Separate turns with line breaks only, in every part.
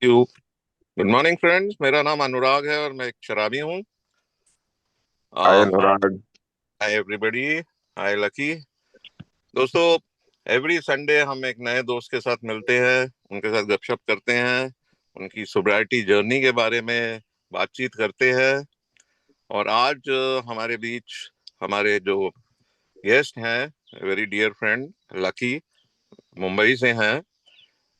You. Good morning friends, मेरा नाम अनुराग है और मैं एक शराबी हूँ।
Hi
hi.
Anurag.
Hi everybody. Hi Lucky. दोस्तों, एवरी संडे हम एक नए दोस्त के साथ मिलते हैं, उनके साथ गपशप करते हैं, उनकी सोब्रिटी जर्नी के बारे में बातचीत करते हैं। और आज हमारे बीच हमारे जो गेस्ट हैं, very dear friend Lucky, Mumbai से हैं।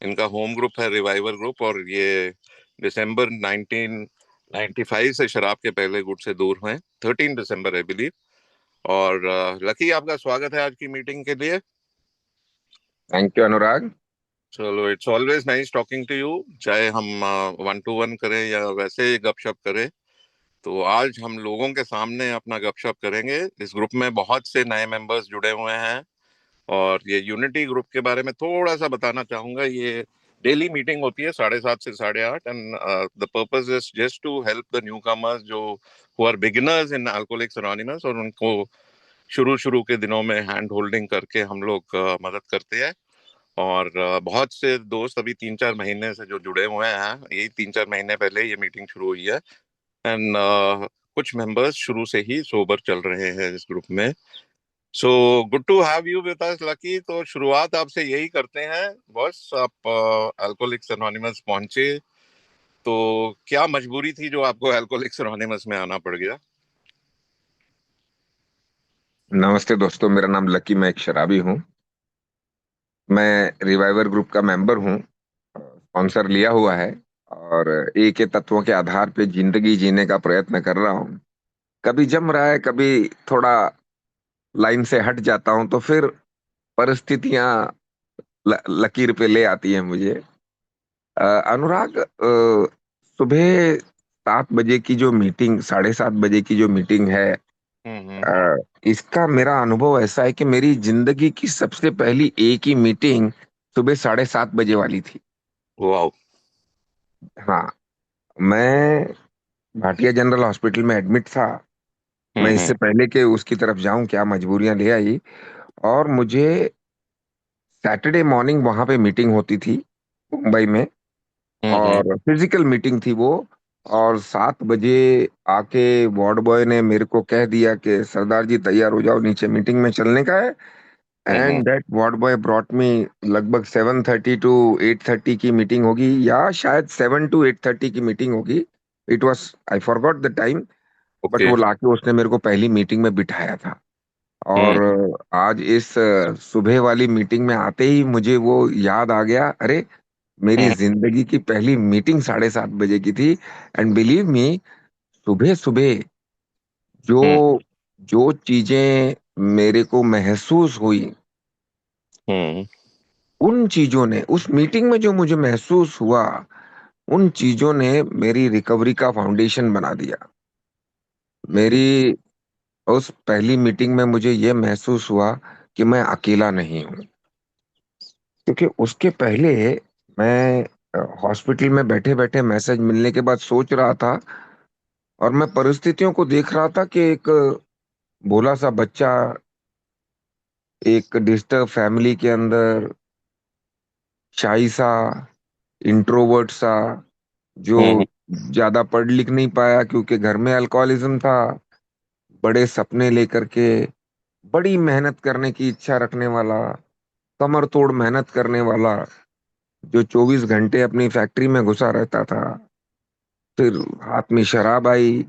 इनका होम ग्रुप है रिवाइवर ग्रुप, और ये दिसंबर 1995 से शराब के पहले गुट से दूर हैं। 13 दिसंबर आई बिलीव। और लकी, आपका स्वागत है आज की मीटिंग के लिए।
Thank you Anurag.
चलो, it's always nice talking to you. चाहे हम वन टू वन करें या वैसे गपशप करें, तो आज हम लोगों के सामने अपना गपशप करेंगे। इस ग्रुप में बहुत से नए मेंबर्स जुड़े हुए हैं, और ये यूनिटी ग्रुप के बारे में थोड़ा सा बताना चाहूंगा। ये डेली मीटिंग होती है 7:30 से 8:30, and the purpose is just to help the newcomers जो who are beginners in Alcoholics Anonymous, और उनको शुरू शुरू के दिनों में हैंड होल्डिंग करके हम लोग मदद करते हैं। और बहुत से दोस्त अभी 3-4 महीने से जो जुड़े हुए हैं, यही 3-4 महीने पहले ये मीटिंग शुरू हुई है। एंड कुछ मेंबर्स शुरू से ही सोबर चल रहे हैं इस ग्रुप में। So good to have you with us Lucky. तो शुरुआत आपसे यही करते हैं। बॉस, आप अल्कोहलिक्स एनोनिमस पहुंचे, तो क्या मजबूरी थी जो आपको अल्कोहलिक्स एनोनिमस में आना पड़ गया?
नमस्ते दोस्तों, मेरा नाम लकी, मैं एक शराबी हूँ। मैं रिवाइवर ग्रुप का मेंबर हूँ, स्पॉन्सर लिया हुआ है और एक के तत्वों के आधार पे जिंदगी जीने का प्रयत्न कर रहा हूँ। कभी जम रहा है, कभी थोड़ा लाइन से हट जाता हूँ, तो फिर परिस्थितियां लकीर पे ले आती हैं मुझे। अनुराग, सुबह 7 बजे की जो मीटिंग, 7:30 बजे की जो मीटिंग है,
हम्म।
इसका मेरा अनुभव ऐसा है कि मेरी जिंदगी की सबसे पहली एक ही मीटिंग सुबह 7:30 बजे वाली थी।
वाह।
हाँ, मैं भाटिया जनरल हॉस्पिटल में एडमिट था। मैं
हम्म।
इससे पहले कि उसकी तरफ जाऊं, क्या मजबूरियां ले आई, और मुझे सैटरडे मॉर्निंग वहां पे मीटिंग होती थी मुंबई में,
हम्म।
और फिजिकल मीटिंग थी वो। और 7 बजे आके वार्ड बॉय ने मेरे को कह दिया कि सरदार जी तैयार हो जाओ, नीचे मीटिंग में चलने का है।
Hmm.
And that ward boy brought me. लगभग 7:30 to 8:30 की मीटिंग होगी, या शायद 7 to 8:30 की मीटिंग होगी। It was, I forgot the time. But
okay.
वो लाके उसने मेरे को पहली मीटिंग में बिठाया था। और
हम्म।
आज इस सुबह वाली मीटिंग में आते ही मुझे वो याद आ गया, अरे मेरी
हम्म।
जिंदगी की पहली मीटिंग 7:30 बजे की थी। एंड बिलीव मी, सुबह सुबह
हम्म।
जो जो चीजें मेरे को महसूस हुई,
हम्म।
उन चीजों ने, उस मीटिंग में जो मुझे महसूस हुआ, उन चीजों ने मेरी रिकवरी का फाउंडेशन बना दिया। मेरी उस पहली मीटिंग में मुझे ये महसूस हुआ कि मैं अकेला नहीं हूँ। क्योंकि उसके पहले मैं हॉस्पिटल में बैठे बैठे मैसेज मिलने के बाद सोच रहा था, और मैं परिस्थितियों को देख रहा था कि एक भोला सा बच्चा एक डिस्टर्ब फैमिली के अंदर, शाई सा, इंट्रोवर्ट सा, जो
हम्म।
ज्यादा पढ़ लिख नहीं पाया क्योंकि घर में अल्कोहलिज्म था, बड़े सपने लेकर के, बड़ी मेहनत करने की इच्छा रखने वाला, कमर तोड़ मेहनत करने वाला, जो 24 घंटे अपनी फैक्ट्री में घुसा रहता था। फिर हाथ में शराब आई,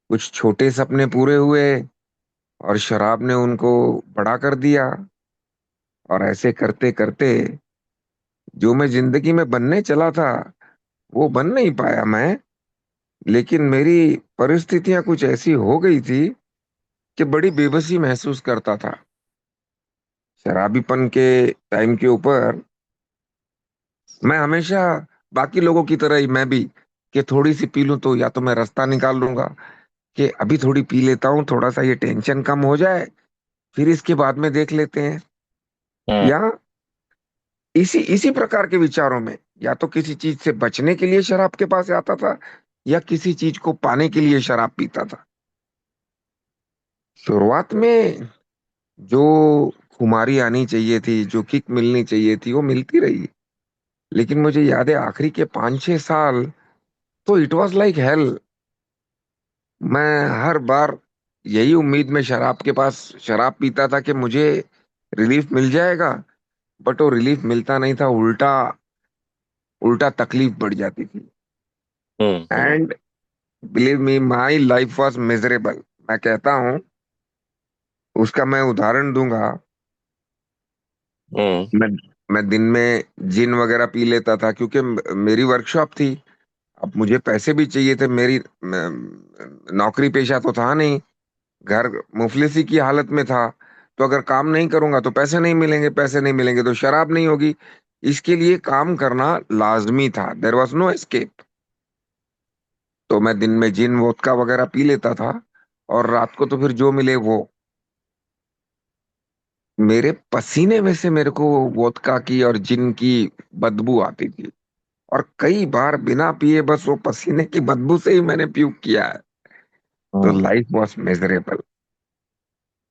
कुछ छोटे सपने पूरे हुए, और शराब ने उनको बड़ा कर दिया। और ऐसे करते करते जो मैं जिंदगी में बनने चला था, वो बन नहीं पाया मैं। लेकिन मेरी परिस्थितियां कुछ ऐसी हो गई थी कि बड़ी बेबसी महसूस करता था। शराबीपन के टाइम के ऊपर मैं हमेशा बाकी लोगों की तरह ही मैं भी, कि थोड़ी सी पी लूं तो या तो मैं रास्ता निकाल लूंगा, कि अभी थोड़ी पी लेता हूँ, थोड़ा सा ये टेंशन कम हो जाए, फिर इसके बाद में देख लेते हैं।
हम्म।
या इसी इसी प्रकार के विचारों में, या तो किसी चीज से बचने के लिए शराब के पास आता था, या किसी चीज को पाने के लिए शराब पीता था। शुरुआत में जो खुमारी आनी चाहिए थी, जो किक मिलनी चाहिए थी, वो मिलती रही। लेकिन मुझे याद है आखिरी के 5-6 साल तो इट वॉज लाइक हेल। मैं हर बार यही उम्मीद में शराब के पास शराब पीता था कि मुझे रिलीफ मिल जाएगा, बट वो रिलीफ मिलता नहीं था, उल्टा उल्टा तकलीफ बढ़ जाती थी।
Hmm.
And believe me my life was miserable. मैं कहता हूँ, उसका मैं उदाहरण दूंगा।
हम्म।
मैं मैं दिन में जिन वगैरह पी लेता था क्योंकि मेरी वर्कशॉप थी। अब मुझे पैसे भी चाहिए थे, नौकरी पेशा तो था नहीं, घर मुफलिसी की हालत में था। तो अगर काम नहीं करूंगा तो पैसे नहीं मिलेंगे, पैसे नहीं मिलेंगे तो शराब नहीं होगी। इसके लिए काम करना लाजमी था, देयर वॉज नो एस्केप। तो मैं दिन में जिन वोदका वगैरह पी लेता था, और रात को तो फिर जो मिले वो। मेरे पसीने में से मेरे को वोदका की और जिन की बदबू आती थी, और कई बार बिना पिए बस वो पसीने की बदबू से ही मैंने प्यूक किया है। तो
hmm.
Life was miserable,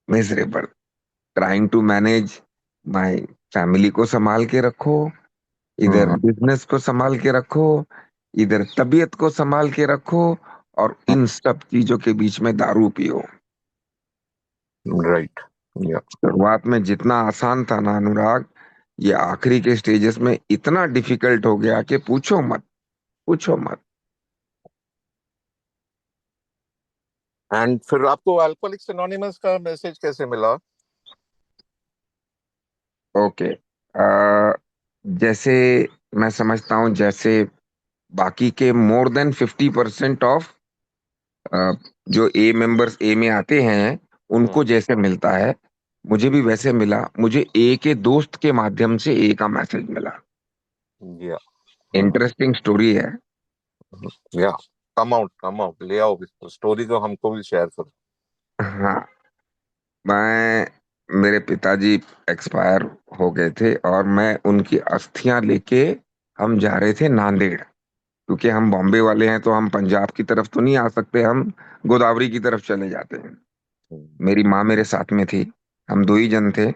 miserable. Trying to manage my family को संभाल के रखो, इधर
हम्म।
बिजनेस को संभाल के रखो, इधर तबीयत को संभाल के रखो, और इन सब चीजों के बीच में दारू पियो।
राइट। या।
शुरुआत में जितना आसान था ना अनुराग, ये आखिरी के स्टेजेस में इतना डिफिकल्ट हो गया कि पूछो मत, पूछो मत।
एंड फिर आपको अल्कोहलिक्स एनोनिमस का मैसेज कैसे मिला?
ओके। जैसे मैं समझता हूँ, जैसे बाकी के मोर देन 50% ऑफ जो ए मेंबर्स ए में आते हैं
हम्म।
उनको जैसे मिलता है, मुझे भी वैसे मिला। मुझे ए के दोस्त के माध्यम से ए का मैसेज मिला।
या।
इंटरेस्टिंग स्टोरी है।
या। कम आउट ले आओ स्टोरी को, हमको भी शेयर करो।
हाँ, मैं मेरे पिताजी एक्सपायर हो गए थे, और मैं उनकी अस्थियां लेके हम जा रहे थे नांदेड़। क्योंकि हम बॉम्बे वाले हैं तो हम पंजाब की तरफ तो नहीं आ सकते, हम गोदावरी की तरफ चले जाते हैं।
हम्म।
मेरी माँ मेरे साथ में थी, हम दो ही जन थे।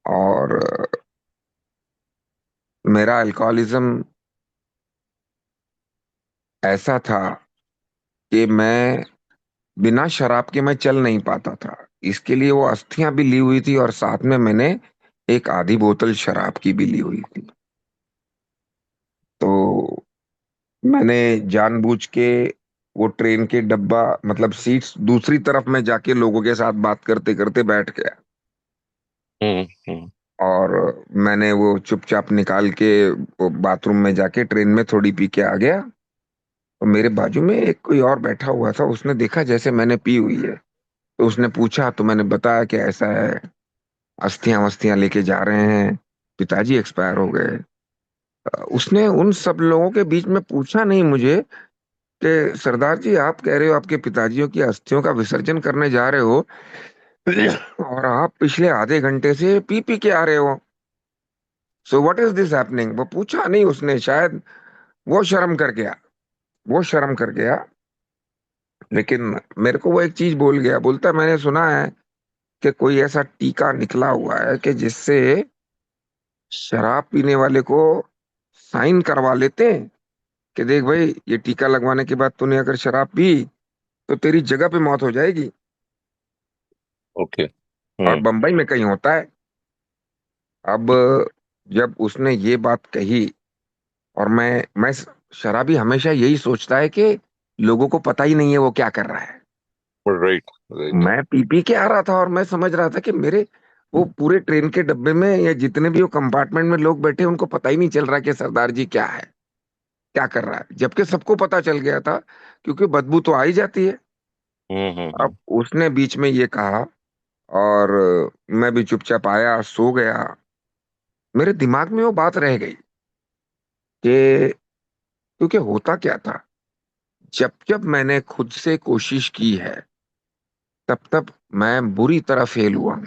और मेरा अल्कोहलिज्म ऐसा था कि मैं बिना शराब के मैं चल नहीं पाता था। इसके लिए वो अस्थियां भी ली हुई थी, और साथ में मैंने एक आधी बोतल शराब की भी ली हुई थी। तो मैंने जानबूझ के वो ट्रेन के डब्बा, मतलब सीट्स दूसरी तरफ में जाके लोगों के साथ बात करते करते बैठ गया।
हम्म।
और मैंने वो चुपचाप निकाल के वो बाथरूम में जाके ट्रेन में थोड़ी पी के आ गया। और मेरे बाजू में एक कोई और बैठा हुआ था, उसने देखा जैसे मैंने पी हुई है, तो उसने पूछा, तो मैंने बताया कि ऐसा है, अस्थियां वस्तियां लेके जा रहे हैं, पिताजी एक्सपायर हो गए। उसने उन सब लोगों के बीच में पूछा नहीं मुझे कि सरदार जी, आप कह रहे हो आपके पिताजियों की अस्थियों का विसर्जन करने जा रहे हो, और आप पिछले आधे घंटे से पी पी के आ रहे हो, so what is this happening. वो पूछा नहीं उसने, शायद वो शर्म कर गया, वो शर्म कर गया। लेकिन मेरे को वो एक चीज बोल गया, बोलता मैंने सुना है कि कोई ऐसा टीका निकला हुआ है कि जिससे शराब पीने वाले को साइन करवा लेते हैं कि देख भाई, ये टीका लगवाने के बाद तूने अगर शराब पी तो तेरी जगह पे मौत हो जाएगी।
ओके।
और
हम्म।
बंबई में कहीं होता है। अब जब उसने ये बात कही, और मैं शराबी हमेशा यही सोचता है कि लोगों को पता ही नहीं है वो क्या कर रहा है।
राइट। राइट।
मैं पी पी के आ रहा था, और मैं समझ रहा था कि मेरे वो पूरे ट्रेन के डब्बे में या जितने भी वो कंपार्टमेंट में लोग बैठे उनको पता ही नहीं चल रहा कि सरदार जी क्या है, क्या कर रहा है, जबकि सबको पता चल गया था, क्योंकि बदबू तो आ ही जाती है। अब
हम्म।
उसने बीच में ये कहा, और मैं भी चुपचाप आया, सो गया। मेरे दिमाग में वो बात रह गई कि क्योंकि होता क्या था, जब जब मैंने खुद से कोशिश की है, तब तब मैं बुरी तरह फेल हुआ।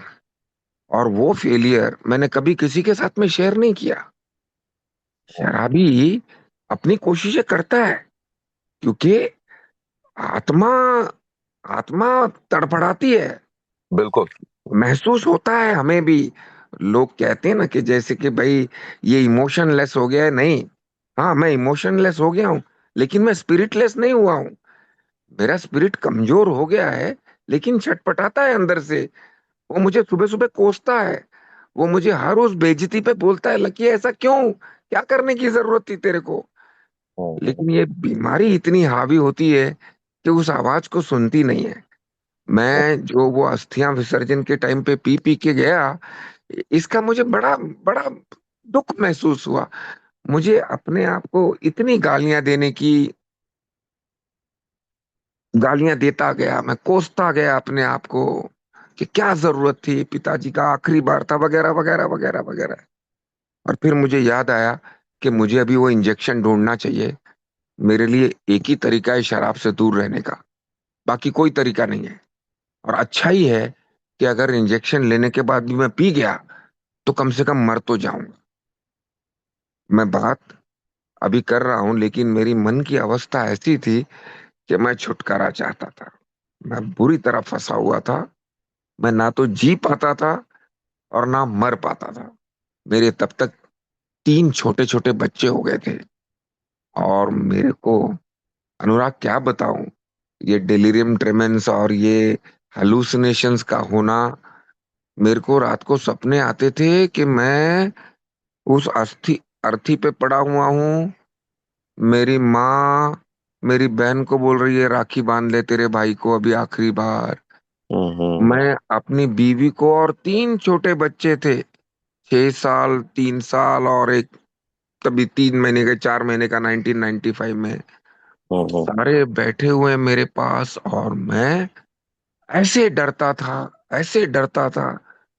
और वो फेलियर मैंने कभी किसी के साथ में शेयर नहीं किया। शराबी अपनी कोशिशें करता है, क्योंकि आत्मा आत्मा तड़फड़ाती है।
बिल्कुल।
महसूस होता है हमें भी, लोग कहते हैं ना कि जैसे कि भाई ये इमोशनलेस हो गया है, नहीं। हाँ, मैं इमोशनलेस हो गया हूँ, लेकिन मैं स्पिरिटलेस नहीं हुआ हूँ। मेरा स्पिरिट कमजोर हो गया है, लेकिन छटपटाता है अंदर से। वो मुझे सुबह सुबह कोसता है। वो मुझे हर उस बेइज्जती पे बोलता है, लकी ऐसा क्यों, क्या करने की जरूरत थी तेरे को।
हम्म।
लेकिन ये बीमारी इतनी हावी होती है कि उस आवाज को सुनती नहीं है। मैं जो वो अस्थियां विसर्जन के टाइम पे पी पी के गया, इसका मुझे बड़ा बड़ा दुख महसूस हुआ। मुझे अपने आप को इतनी गालियां देने की, गालियां देता गया, मैं कोसता गया अपने आप को कि क्या जरूरत थी, पिताजी का आखिरी बार था, वगैरह वगैरह वगैरह वगैरह। और फिर मुझे याद आया कि मुझे अभी वो इंजेक्शन ढूंढना चाहिए। मेरे लिए एक ही तरीका है शराब से दूर रहने का, बाकी कोई तरीका नहीं है। और अच्छा ही है कि अगर इंजेक्शन लेने के बाद भी मैं पी गया, तो कम से कम मर तो जाऊंगा। मैं बात अभी कर रहा हूं, लेकिन मेरी मन की अवस्था ऐसी थी कि मैं छुटकारा चाहता था। मैं बुरी तरह फंसा हुआ था। मैं ना तो जी पाता था और ना मर पाता था। मेरे तब तक 3 छोटे छोटे बच्चे हो गए थे। और मेरे को, अनुराग क्या बताऊं, ये डिलीरियम ट्रेमेंस और ये हेलुसिनेशंस का होना, मेरे को रात को सपने आते थे कि मैं उस अस्थि अर्थी पे पड़ा हुआ हूँ। मेरी माँ मेरी बहन को बोल रही है, राखी बांध ले तेरे भाई को अभी आखिरी बार।
हम्म।
मैं अपनी बीवी को, और 3 छोटे बच्चे थे, 6 साल, 3 साल, और एक तभी 3 महीने का, 4 महीने का, 1995 में।
हम्म।
सारे बैठे हुए हैं मेरे पास, और मैं ऐसे डरता था, ऐसे डरता था,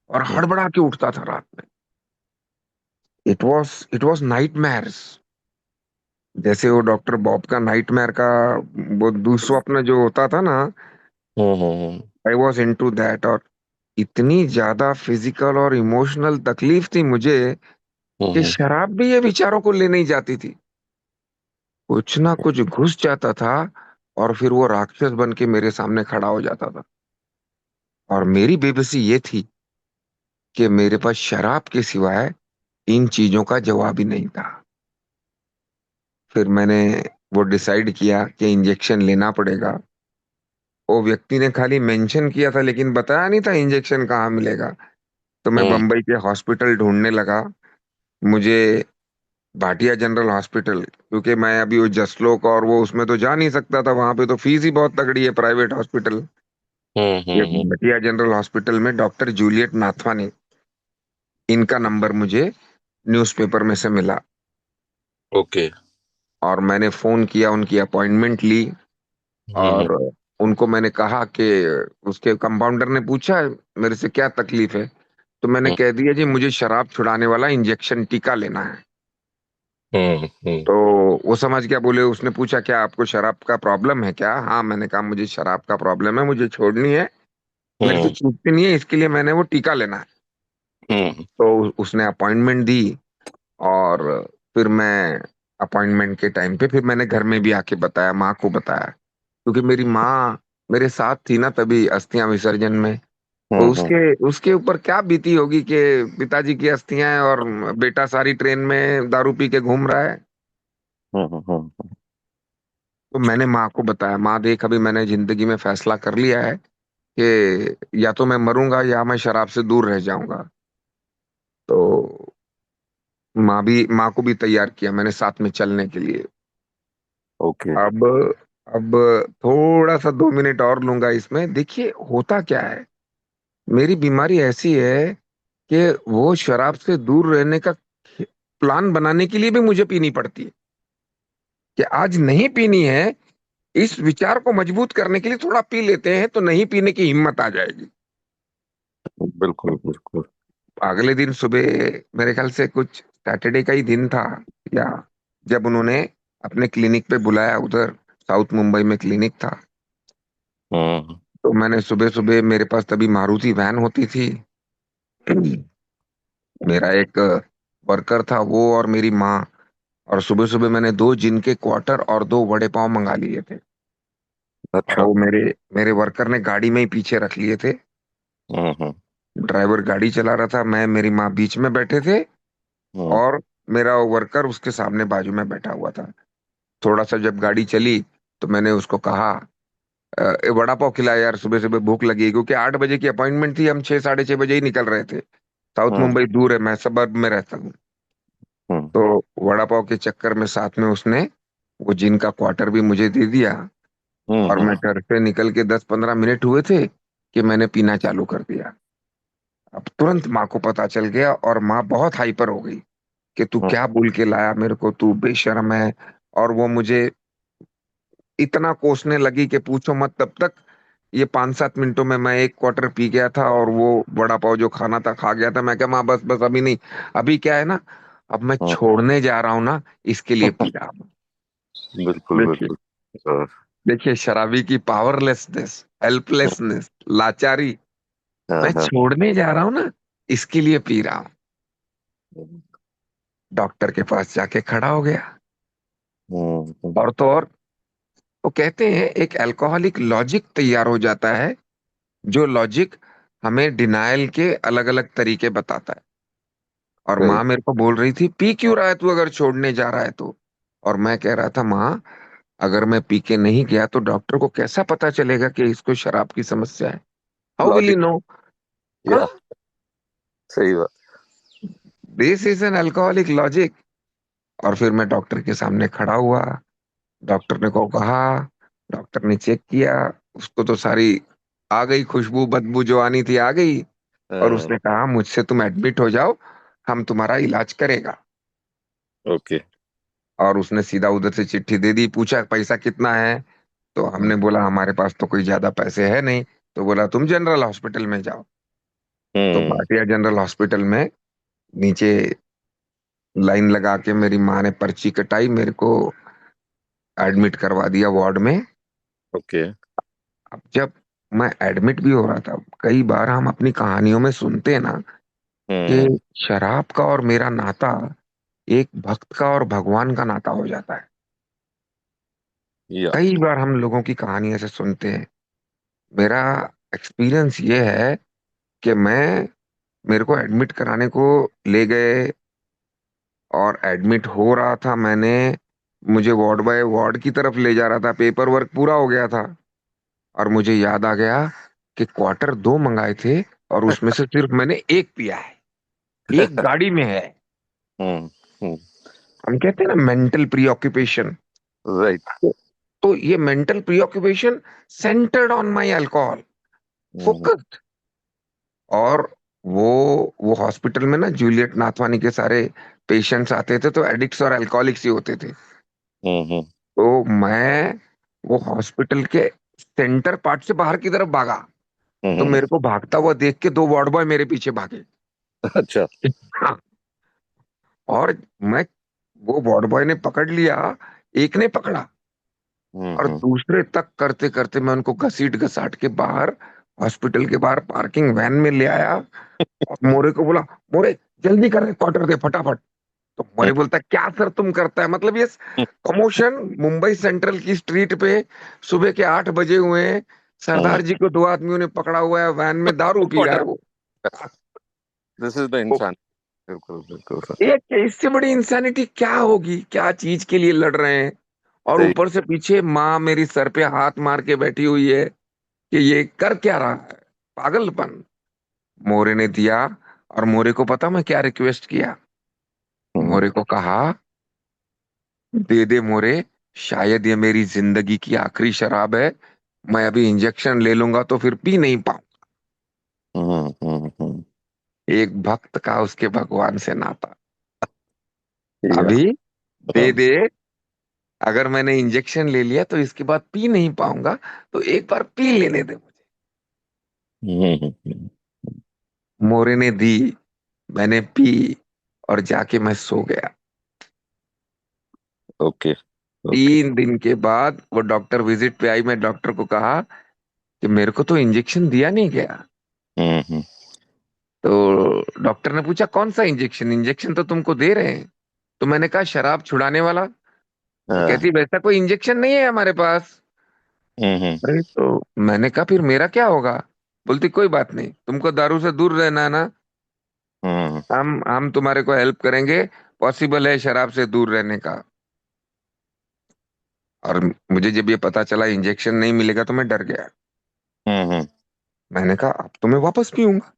और हड़बड़ा के उठता था रात में। It was nightmares. जैसे वो डॉक्टर बॉब का नाइटमेयर का वो दुस्वप्न जो होता था ना,
hmm.
I was into that. और इतनी ज्यादा फिजिकल और इमोशनल तकलीफ थी मुझे कि
हम्म।
शराब भी ये विचारों को ले नहीं जाती थी। कुछ ना कुछ घुस जाता था, और फिर वो राक्षस बन के मेरे सामने खड़ा हो जाता था। और मेरी बेबसी ये थी कि मेरे पास शराब के सिवाय इन चीजों का जवाब ही नहीं था। फिर मैंने वो डिसाइड किया कि इंजेक्शन लेना पड़ेगा। वो व्यक्ति ने खाली मेंशन किया था, लेकिन बताया नहीं था इंजेक्शन कहाँ मिलेगा। तो मैं
हम्म।
बम्बई के हॉस्पिटल ढूंढने लगा। मुझे भाटिया जनरल हॉस्पिटल, क्योंकि मैं अभी वो जसलोक और वो उसमें तो जा नहीं सकता था, वहां पे तो फीस ही बहुत तगड़ी है, प्राइवेट हॉस्पिटल। ये
हम्म।
भाटिया जनरल हॉस्पिटल में डॉक्टर जूलियट नाथवानी, इनका नंबर मुझे न्यूज़पेपर में से मिला।
ओके।
और मैंने फोन किया, उनकी अपॉइंटमेंट ली।
हम्म।
और उनको मैंने कहा कि, उसके कंपाउंडर ने पूछा मेरे से क्या तकलीफ है, तो मैंने
हम्म।
कह दिया जी मुझे शराब छुड़ाने वाला इंजेक्शन टीका लेना है।
हम्म।
तो वो समझ गया, बोले, उसने पूछा क्या आपको शराब का प्रॉब्लम है क्या। हाँ, मैंने कहा मुझे शराब का प्रॉब्लम है, मुझे छोड़नी है, मेरे से
हम्म।
छूटती नहीं है, इसके लिए मैंने वो टीका लेना है।
हम्म।
तो उसने अपॉइंटमेंट दी। और फिर मैं अपॉइंटमेंट के टाइम पे फिर मैंने घर में भी आके बताया, माँ को बताया, क्योंकि मेरी माँ मेरे साथ थी ना तभी अस्थियां विसर्जन में। तो
हम्म।
उसके उसके ऊपर क्या बीती होगी कि पिताजी की अस्थियां हैं और बेटा सारी ट्रेन में दारू पी के घूम रहा है।
हम्म।
तो मैंने माँ को बताया, माँ देख अभी मैंने जिंदगी में फैसला कर लिया है कि या तो मैं मरूंगा या मैं शराब से दूर रह जाऊंगा। तो माँ को भी तैयार किया मैंने साथ में चलने के लिए।
ओके।
अब अब थोड़ा सा 2 मिनट और लूंगा इसमें। देखिए होता क्या है, मेरी बीमारी ऐसी है कि वो शराब से दूर रहने का प्लान बनाने के लिए भी मुझे पीनी पड़ती है। कि आज नहीं पीनी है, इस विचार को मजबूत करने के लिए थोड़ा पी लेते हैं तो नहीं पीने की हिम्मत आ जाएगी।
बिल्कुल बिल्कुल।
अगले दिन सुबह, मेरे ख्याल से कुछ सैटरडे का ही दिन था, या जब उन्होंने अपने क्लिनिक पे बुलाया, उधर साउथ मुंबई में क्लिनिक था।
हम्म।
तो मैंने सुबह सुबह, मेरे पास तभी मारुति वैन होती थी, मेरा एक वर्कर था वो और मेरी माँ। और सुबह सुबह मैंने 2 जिन के क्वार्टर और 2 वड़े पाव मंगा लिए थे। और
अच्छा।
वो मेरे मेरे वर्कर ने गाड़ी में ही पीछे रख लिए थे।
हम्म।
ड्राइवर गाड़ी चला रहा था, मैं मेरी माँ बीच में बैठे थे,
हम्म।
और मेरा वर्कर उसके सामने बाजू में बैठा हुआ था। थोड़ा सा जब गाड़ी चली तो मैंने उसको कहा, "ए, वड़ा पाव खिला यार, सुबह सुबह भूख लगी है।" क्योंकि 8 बजे की अपॉइंटमेंट थी, हम 6 साढ़े 6 बजे ही निकल रहे थे। साउथ
हम्म।
मुंबई दूर है, मैं सबर्ब में रहता हूँ।
हम्म।
तो वड़ा पाव के चक्कर में साथ में उसने वो जिन का क्वार्टर भी मुझे दे दिया।
हम्म।
और मैं घर से निकल के 10 15 मिनट हुए थे कि मैंने पीना चालू कर दिया। अब तुरंत माँ को पता चल गया, और माँ बहुत हाइपर हो गई कि तू
हम्म।
क्या बोल के लाया मेरे को, तू बेशर्म है। और वो मुझे इतना कोसने लगी कि पूछो मत। तब तक ये 5 7 मिनटों में मैं एक क्वार्टर पी गया था, और वो वड़ा पाव जो खाना था खा गया था। मैं क्या माँ, बस बस अभी नहीं। अभी क्या है ना, अब मैं
हम्म।
छोड़ने जा रहा हूँ ना, इसके लिए पी रहा हूँ।
बिल्कुल
देखिए,
बिल्कुल। सर।
देखिए शराबी की पावरलेसनेस, हेल्पलेसनेस, लाचारी।
हाँ
मैं
हाँ।
छोड़ने जा रहा हूँ ना, इसके लिए पी रहा हूँ।
हम्म।
डॉक्टर के पास जाके खड़ा हो गया।
हम्म।
और तो और, वो कहते हैं एक अल्कोहलिक लॉजिक तैयार हो जाता है, जो लॉजिक हमें डिनायल के अलग अलग तरीके बताता है। और
सही।
माँ मेरे को बोल रही थी, पी क्यों रहा है तू अगर छोड़ने जा रहा है तो। और मैं कह रहा था, माँ अगर मैं पी के नहीं गया तो डॉक्टर को कैसा पता चलेगा कि इसको शराब की समस्या है। How will you
logic.
No. हाँ,
या। सही बात।
This is an alcoholic logic. और फिर मैं डॉक्टर के सामने खड़ा हुआ। डॉक्टर ने को कहा, डॉक्टर ने चेक किया, उसको तो सारी आ गई, खुशबू बदबू जो आनी थी आ गई। और
हाँ।
उसने कहा, मुझसे तुम एडमिट हो जाओ, हम तुम्हारा इलाज करेगा।
ओके।
और उसने सीधा उधर से चिट्ठी दे दी, पूछा पैसा कितना है। तो
हम्म।
हमने बोला हमारे पास तो कोई ज्यादा पैसे है नहीं। तो बोला तुम जनरल हॉस्पिटल में जाओ। तो
हम्म।
भाटिया जनरल हॉस्पिटल में नीचे लाइन लगा के मेरी माँ ने पर्ची कटाई, मेरे को एडमिट करवा दिया वार्ड में।
ओके।
अब जब मैं एडमिट भी हो रहा था, कई बार हम अपनी कहानियों में सुनते हैं ना कि
हम्म।
शराब का और मेरा नाता एक भक्त का और भगवान का नाता हो जाता है।
या।
कई बार हम लोगों की कहानी ऐसे सुनते हैं। मेरा एक्सपीरियंस ये है कि मेरे को एडमिट कराने को ले गए, और एडमिट हो रहा था मैंने, मुझे वार्ड बाय वार्ड की तरफ ले जा रहा था, पेपर वर्क पूरा हो गया था। और मुझे याद आ गया कि क्वार्टर 2 मंगाए थे, और उसमें से सिर्फ मैंने एक पिया है, एक गाड़ी में है।
हम्म। हम्म।
हम कहते हैं ना मेंटल प्रीऑक्यूपेशन।
राइट।
तो ये mental प्रीऑक्यूपेशन centred on my alcohol,
hmm.
Focused. और वो हॉस्पिटल में ना जूलियट नाथवानी के सारे पेशेंट्स आते थे, तो एडिक्ट्स और अल्कोहलिक्स ही होते थे।
हम्म।
तो मैं वो हॉस्पिटल के सेंटर पार्ट से बाहर की तरफ भागा। तो
हम्म।
मेरे को भागता हुआ देख के 2 वार्ड बॉय मेरे पीछे भागे।
अच्छा।
हाँ, और मैं वो वार्ड बॉय ने पकड़ लिया, एक ने पकड़ा, और
हम्म।
दूसरे तक करते करते मैं उनको घसीट घसाट के बाहर, हॉस्पिटल के बाहर पार्किंग वैन में ले आया। और मोरे को बोला, मोरे जल्दी कर, क्वार्टर दे फटाफट। तो मोरे बोलता है, क्या सर तुम करता है, मतलब ये कमोशन मुंबई सेंट्रल की स्ट्रीट पे सुबह के 8 बजे हुए हैं।
हम्म।
सरदार जी को 2 आदमियों ने पकड़ा हुआ है, वैन में दारू पी रहा है
क्वार्टर।
वो।
दिस इज द
वो
इंसान। बिल्कुल बिल्कुल सर।
एक इससे बड़ी इंसानिटी क्या होगी, क्या चीज के लिए लड़ रहे हैं। और
सही।
ऊपर से पीछे माँ मेरी सर पे हाथ मार के बैठी हुई है कि ये कर क्या रहा है, पागलपन। मोरे ने दिया। और मोरे को पता मैं क्या रिक्वेस्ट किया।
हम्म।
मोरे को कहा, दे दे मोरे, शायद ये मेरी जिंदगी की आखिरी शराब है। मैं अभी इंजेक्शन ले लूंगा तो फिर पी नहीं पाऊं।
हम्म।
एक भक्त का उसके भगवान से नाता।
या।
अभी दे दे, अगर मैंने इंजेक्शन ले लिया तो इसके बाद पी नहीं पाऊंगा, तो एक बार पी लेने दे मुझे।
हम्म।
मोरे ने दी, मैंने पी, और जाके मैं सो गया।
ओके। ओके।
3 दिन के बाद वो डॉक्टर विजिट पे आई। मैं डॉक्टर को कहा कि मेरे को तो इंजेक्शन दिया नहीं गया।
हम्म।
तो डॉक्टर ने पूछा, कौन सा इंजेक्शन, इंजेक्शन तो तुमको दे रहे हैं। तो मैंने कहा, शराब छुड़ाने वाला। तो
हाँ।
कहती, वैसा कोई इंजेक्शन नहीं है हमारे पास।
हम्म।
अरे तो मैंने कहा, फिर मेरा क्या होगा। बोलती कोई बात नहीं, तुमको दारू से दूर रहना है ना,
हम्म।
हम तुम्हारे को हेल्प करेंगे, पॉसिबल है शराब से दूर रहने का। और मुझे जब ये पता चला इंजेक्शन नहीं मिलेगा तो मैं डर गया।
हम्म।
मैंने कहा अब तो मैं वापस पीऊंगा,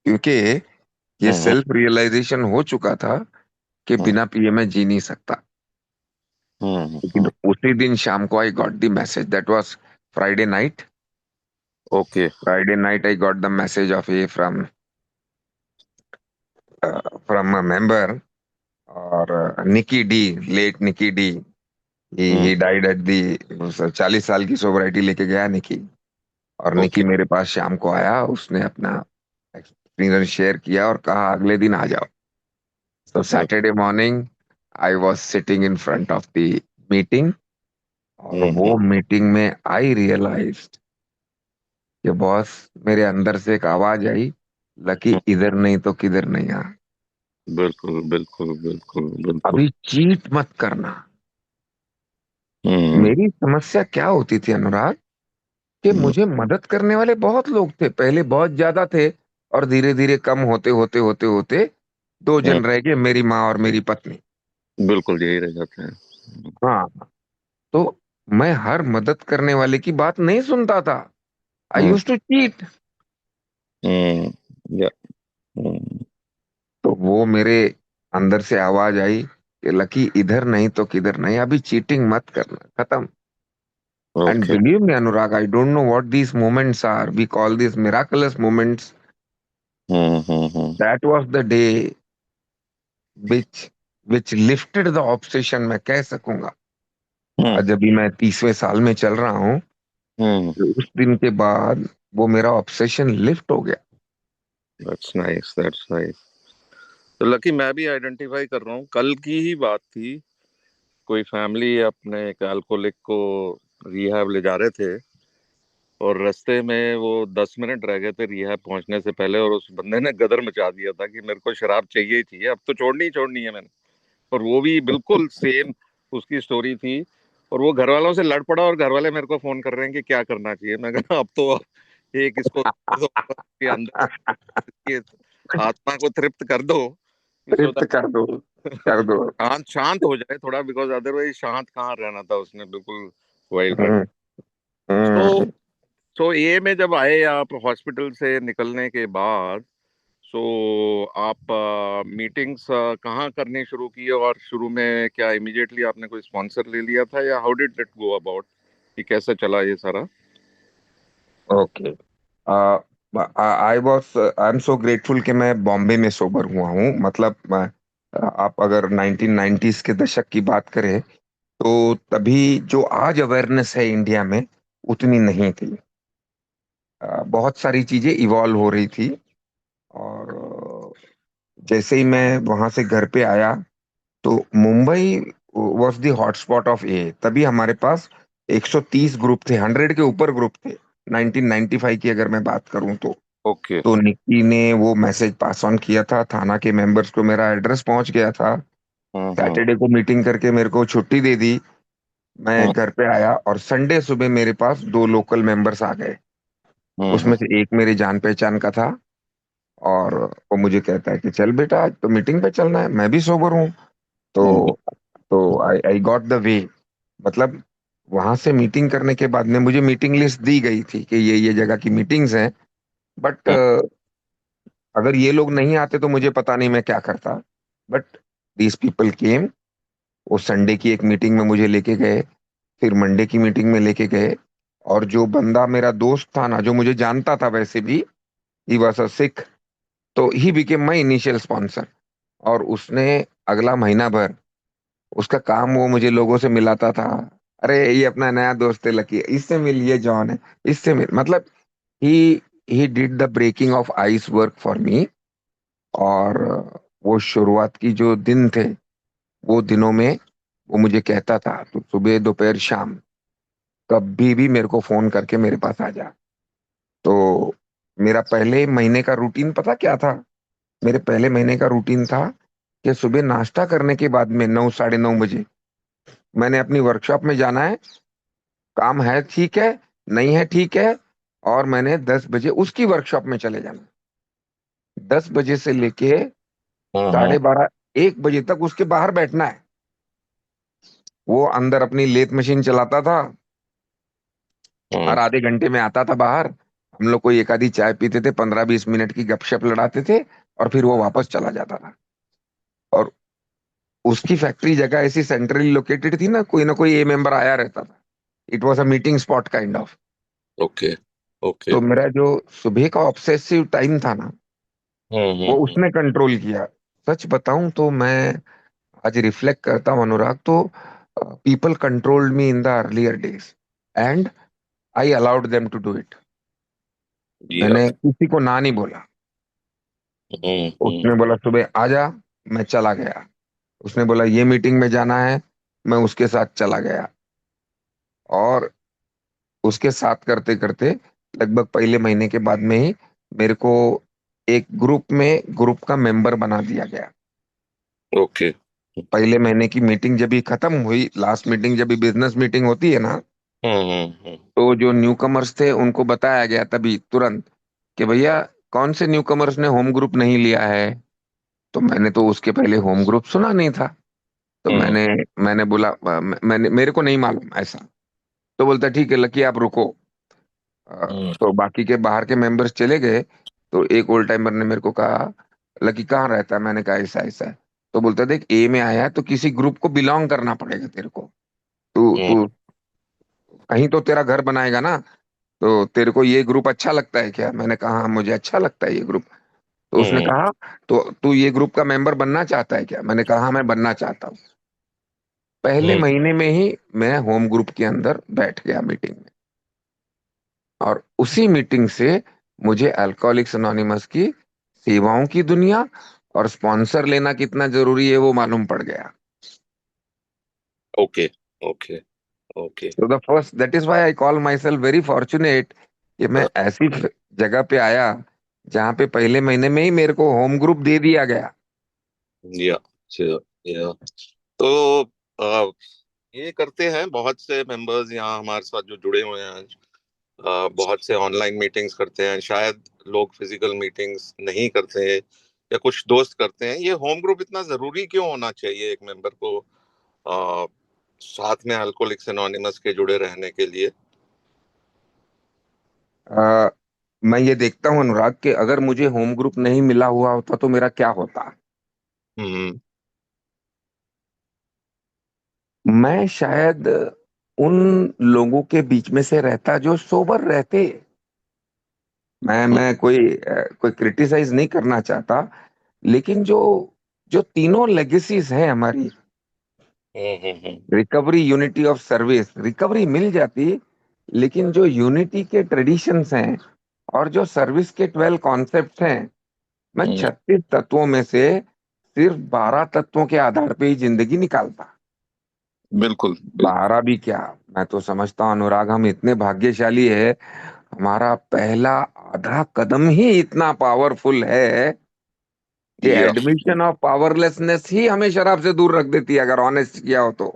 क्योंकि ये
हम्म।
सेल्फ रियलाइजेशन हो चुका था कि
हम्म।
बिना पिए मैं जी नहीं सकता। लेकिन
हम्म।
उसी दिन शाम को I got the message, that was Friday night.
Okay.
Friday night I got the message of a from a member, और Nikki D, late Nikki D,
hmm.
He died at the 40 साल की सोबराइटी लेके गया निकी। और निकी
okay.
मेरे पास शाम को आया, उसने अपना एक्सपीरियंस शेयर किया और कहा अगले दिन आ जाओ। तो Saturday morning I was sitting in front of the meeting, और
हम्म।
वो मीटिंग में आई रियलाइज कि बॉस, मेरे अंदर से एक आवाज आई, लकी इधर नहीं तो किधर नहीं।
बिल्कुल बिल्कुल बिल्कुल बिल्कुल।
अभी चीट मत करना।
हम्म।
मेरी समस्या क्या होती थी अनुराग, कि
हम्म।
मुझे मदद करने वाले बहुत लोग थे, पहले बहुत ज्यादा थे, और धीरे धीरे कम होते होते होते होते दो
हम्म।
जन रह गए, मेरी माँ और मेरी पत्नी।
बिल्कुल यही रह जाते हैं।
हाँ। तो मैं हर मदद करने वाले की बात नहीं सुनता था। I
hmm.
Used to cheat.
Hmm. Yeah. Hmm.
तो वो मेरे अंदर से आवाज आई कि लकी इधर नहीं तो किधर नहीं, अभी चीटिंग मत करना, खत्म। And
okay.
believe me, Anurag, I don't know what these moments are. We call these miraculous moments.
Hmm.
That was the day which which lifted the obsession, मैं कह सकूंगा।
हम्म।
आज अभी मैं 30वें साल में चल रहा हूँ,
हम्म।
तो उस दिन के बाद वो मेरा ऑब्सेशन लिफ्ट हो गया।
That's nice, that's nice. तो लकी, मैं भी आइडेंटिफाई कर रहा हूँ, कल की ही बात थी। कोई फैमिली अपने एक अल्कोहलिक को रिहैब ले जा रहे थे, और रास्ते में वो 10 मिनट रह गए थे रिहैब पहुंचने से पहले, और उस बंदे ने गदर मचा दिया था कि मेरे को शराब चाहिए ही चाहिए, अब तो छोड़नी ही छोड़नी है मैंने। और वो भी बिल्कुल सेम उसकी स्टोरी थी। और वो घर वालों से लड़ पड़ा, और घर वाले मेरे को फोन कर रहे हैं कि क्या करना चाहिए। मैं कहा अब तो एक इसको के अंदर की आत्मा को तृप्त कर दो, सो
तृप्त कर दो, कर दो।
शांत शांत हो जाए थोड़ा, बिकॉज अदरवाइज शांत कहाँ रहना था उसने, बिल्कुल वाइल्ड कर।
हम्म,
सो
हम्म।
सो ये में जब आए आप हॉस्पिटल से निकलने के बाद, सो आप मीटिंग्स कहाँ करनी शुरू की, और शुरू में क्या इमिडिएटली आपने कोई स्पॉन्सर ले लिया था, या how did it go about, कि कैसे चला ये सारा?
Okay. I am so grateful कि मैं बॉम्बे में सोबर हुआ हूँ। मतलब आप अगर 1990s के दशक की बात करें, तो तभी जो आज अवेयरनेस है इंडिया में, उतनी नहीं थी। बहुत सारी चीजें इवॉल्व हो रही थी। और जैसे ही मैं वहां से घर पे आया, तो Mumbai was the hotspot of a. तभी हमारे पास 130 ग्रुप थे, 100 के ऊपर ग्रुप थे, 1995 की अगर मैं बात करूं तो।
ओके।
तो निक्की ने वो मैसेज पास ऑन किया था, थाना के मेंबर्स को मेरा एड्रेस पहुंच गया था।
हम्म।
सैटरडे को मीटिंग करके मेरे को छुट्टी दे दी। मैं
हम्म।
घर पे आया, और संडे सुबह मेरे पास दो लोकल मेंबर्स आ गए। उसमें
हम्म।
से एक मेरी जान पहचान का था, और वो मुझे कहता है कि चल बेटा, आज तो मीटिंग पे चलना है, मैं भी सोबर हूँ।
हम्म।
तो आई आई गॉट द वे। मतलब वहां से मीटिंग करने के बाद में मुझे मीटिंग लिस्ट दी गई थी कि ये जगह की मीटिंग्स हैं। बट अगर ये लोग नहीं आते तो मुझे पता नहीं मैं क्या करता। But these people came. वो संडे की एक मीटिंग में मुझे लेके गए, फिर मंडे की मीटिंग में लेके गए। और जो बंदा मेरा दोस्त था ना, जो मुझे जानता था वैसे भी, ही वॉज अ सिख, तो he became my initial sponsor. और उसने अगला महीना भर, उसका काम वो मुझे लोगों से मिलाता था। अरे ये अपना नया दोस्त है लकी, इससे मिल, ये जॉन है, इससे मिल। मतलब he he did the breaking of ice work for me. और वो शुरुआत की जो दिन थे, वो दिनों में वो मुझे कहता था तू सुबह दोपहर शाम कभी भी मेरे को फोन करके मेरे पास आ जा। तो मेरा पहले महीने का रूटीन पता क्या था? मेरे पहले महीने का रूटीन था कि सुबह नाश्ता करने के बाद में 9 साढ़े 9 बजे मैंने अपनी वर्कशॉप में जाना है। काम है ठीक है, नहीं है ठीक है, और मैंने 10 बजे उसकी वर्कशॉप में चले जाना। 10 बजे से लेके
हम्म।
12:30 1 बजे तक उसके बाहर बैठना है। वो अंदर अपनी लेथ मशीन चलाता था,
हम्म।
और आधे घंटे में आता था बाहर। हम लोग कोई एक आधी चाय पीते थे, 15-20 मिनट की गपशप लड़ाते थे, और फिर वो वापस चला जाता था। और उसकी फैक्ट्री जगह ऐसी सेंट्रली लोकेटेड थी ना कोई ए मेंबर आया रहता था। It was a meeting spot kind of.
Okay. Okay.
तो मेरा जो सुबह का ऑब्सेसिव टाइम था ना, वो
हम्म।
उसने कंट्रोल किया। सच बताऊं तो मैं आज रिफ्लेक्ट करता हूं अनुराग, तो people controlled me in the earlier days, and I allowed them to do it.
Yeah.
मैंने किसी को ना नहीं बोला।
हम्म।
उसने बोला सुबह आजा, मैं चला गया। उसने बोला ये मीटिंग में जाना है, मैं उसके साथ चला गया। और उसके साथ करते करते लगभग पहले महीने के बाद में ही मेरे को एक ग्रुप का मेंबर बना दिया गया।
ओके।
पहले महीने की मीटिंग जब भी खत्म हुई, लास्ट मीटिंग जब भी बिजनेस मीटिंग होती है ना,
हम्म।
तो जो न्यू कमर्स थे उनको बताया गया तभी तुरंत कि भैया कौन से न्यू कमर्स ने होम ग्रुप नहीं लिया है। तो मैंने तो उसके पहले होम ग्रुप सुना नहीं था। तो
हम्म।
मैंने बोला मैंने मेरे को नहीं मालूम ऐसा। तो बोलता ठीक है लकी आप रुको।
हम्म।
तो बाकी के बाहर के मेंबर्स चले गए। तो एक ओल्ड टाइमर ने मेरे को कहा लकी कहाँ रहता है, मैंने कहा ऐसा ऐसा है। तो बोलता देख ए में आया है तो किसी ग्रुप को बिलोंग करना पड़ेगा तेरे को। तू
हम्म।
तू कहीं तो तेरा घर बनाएगा ना। तो तेरे को ये ग्रुप अच्छा लगता है क्या, मैंने कहा हाँ मुझे अच्छा लगता है ये ग्रुप। तो उसने
हम्म।
कहा तो तू ये ग्रुप का मेंबर बनना चाहता है क्या, मैंने कहा हाँ मैं बनना चाहता हूँ। पहले
हम्म।
महीने में ही मैं होम ग्रुप के अंदर बैठ गया मीटिंग में। और उसी मीटिंग से मुझे अल्कोहलिक्स अनोनिमस की सेवाओं की दुनिया और स्पॉन्सर लेना कितना जरूरी है वो मालूम पड़ गया।
ओके। ओके। ओके।
तो the first that is why I call my self very fortunate कि मैं ऐसी जगह पे आया जहाँ पे पहले महीने में ही मेरे को होम ग्रुप दे दिया गया।
या। या। तो आ, ये करते हैं बहुत से मेंबर्स यहाँ हमारे साथ जो जुड़े हुए हैं आज। बहुत से ऑनलाइन मीटिंग्स करते हैं, शायद लोग फिजिकल मीटिंग्स नहीं करते हैं या कुछ दोस्त करते हैं। ये होम ग्रुप इतना जरूरी क्यों होना चाहिए एक मेंबर को आ, साथ में अल्कोहलिक्स एनोनिमस के जुड़े रहने के लिए?
अ, मैं ये देखता हूँ अनुराग कि अगर मुझे होम ग्रुप नहीं मिला हुआ होता तो मेरा क्या होता।
हम्म।
मैं शायद उन लोगों के बीच में से रहता जो सोबर रहते। मैं कोई क्रिटिसाइज नहीं करना चाहता, लेकिन जो जो तीनों लेगेसीज हैं हमारी,
hmm.
Recovery unity of service, recovery मिल जाती, लेकिन जो यूनिटी के ट्रेडिशंस हैं और जो सर्विस के 12 कॉन्सेप्ट हैं, मैं
हम्म।
36 तत्वों में से सिर्फ 12 तत्वों के आधार पे ही जिंदगी निकालता।
बिल्कुल बिल्कुल।
12 भी क्या, मैं तो समझता हूँ अनुराग हम इतने भाग्यशाली है, हमारा पहला आधा कदम ही इतना पावरफुल है कि
या।
एडमिशन ऑफ पावरलेसनेस ही हमें शराब से दूर रख देती है अगर ऑनेस्ट किया हो तो।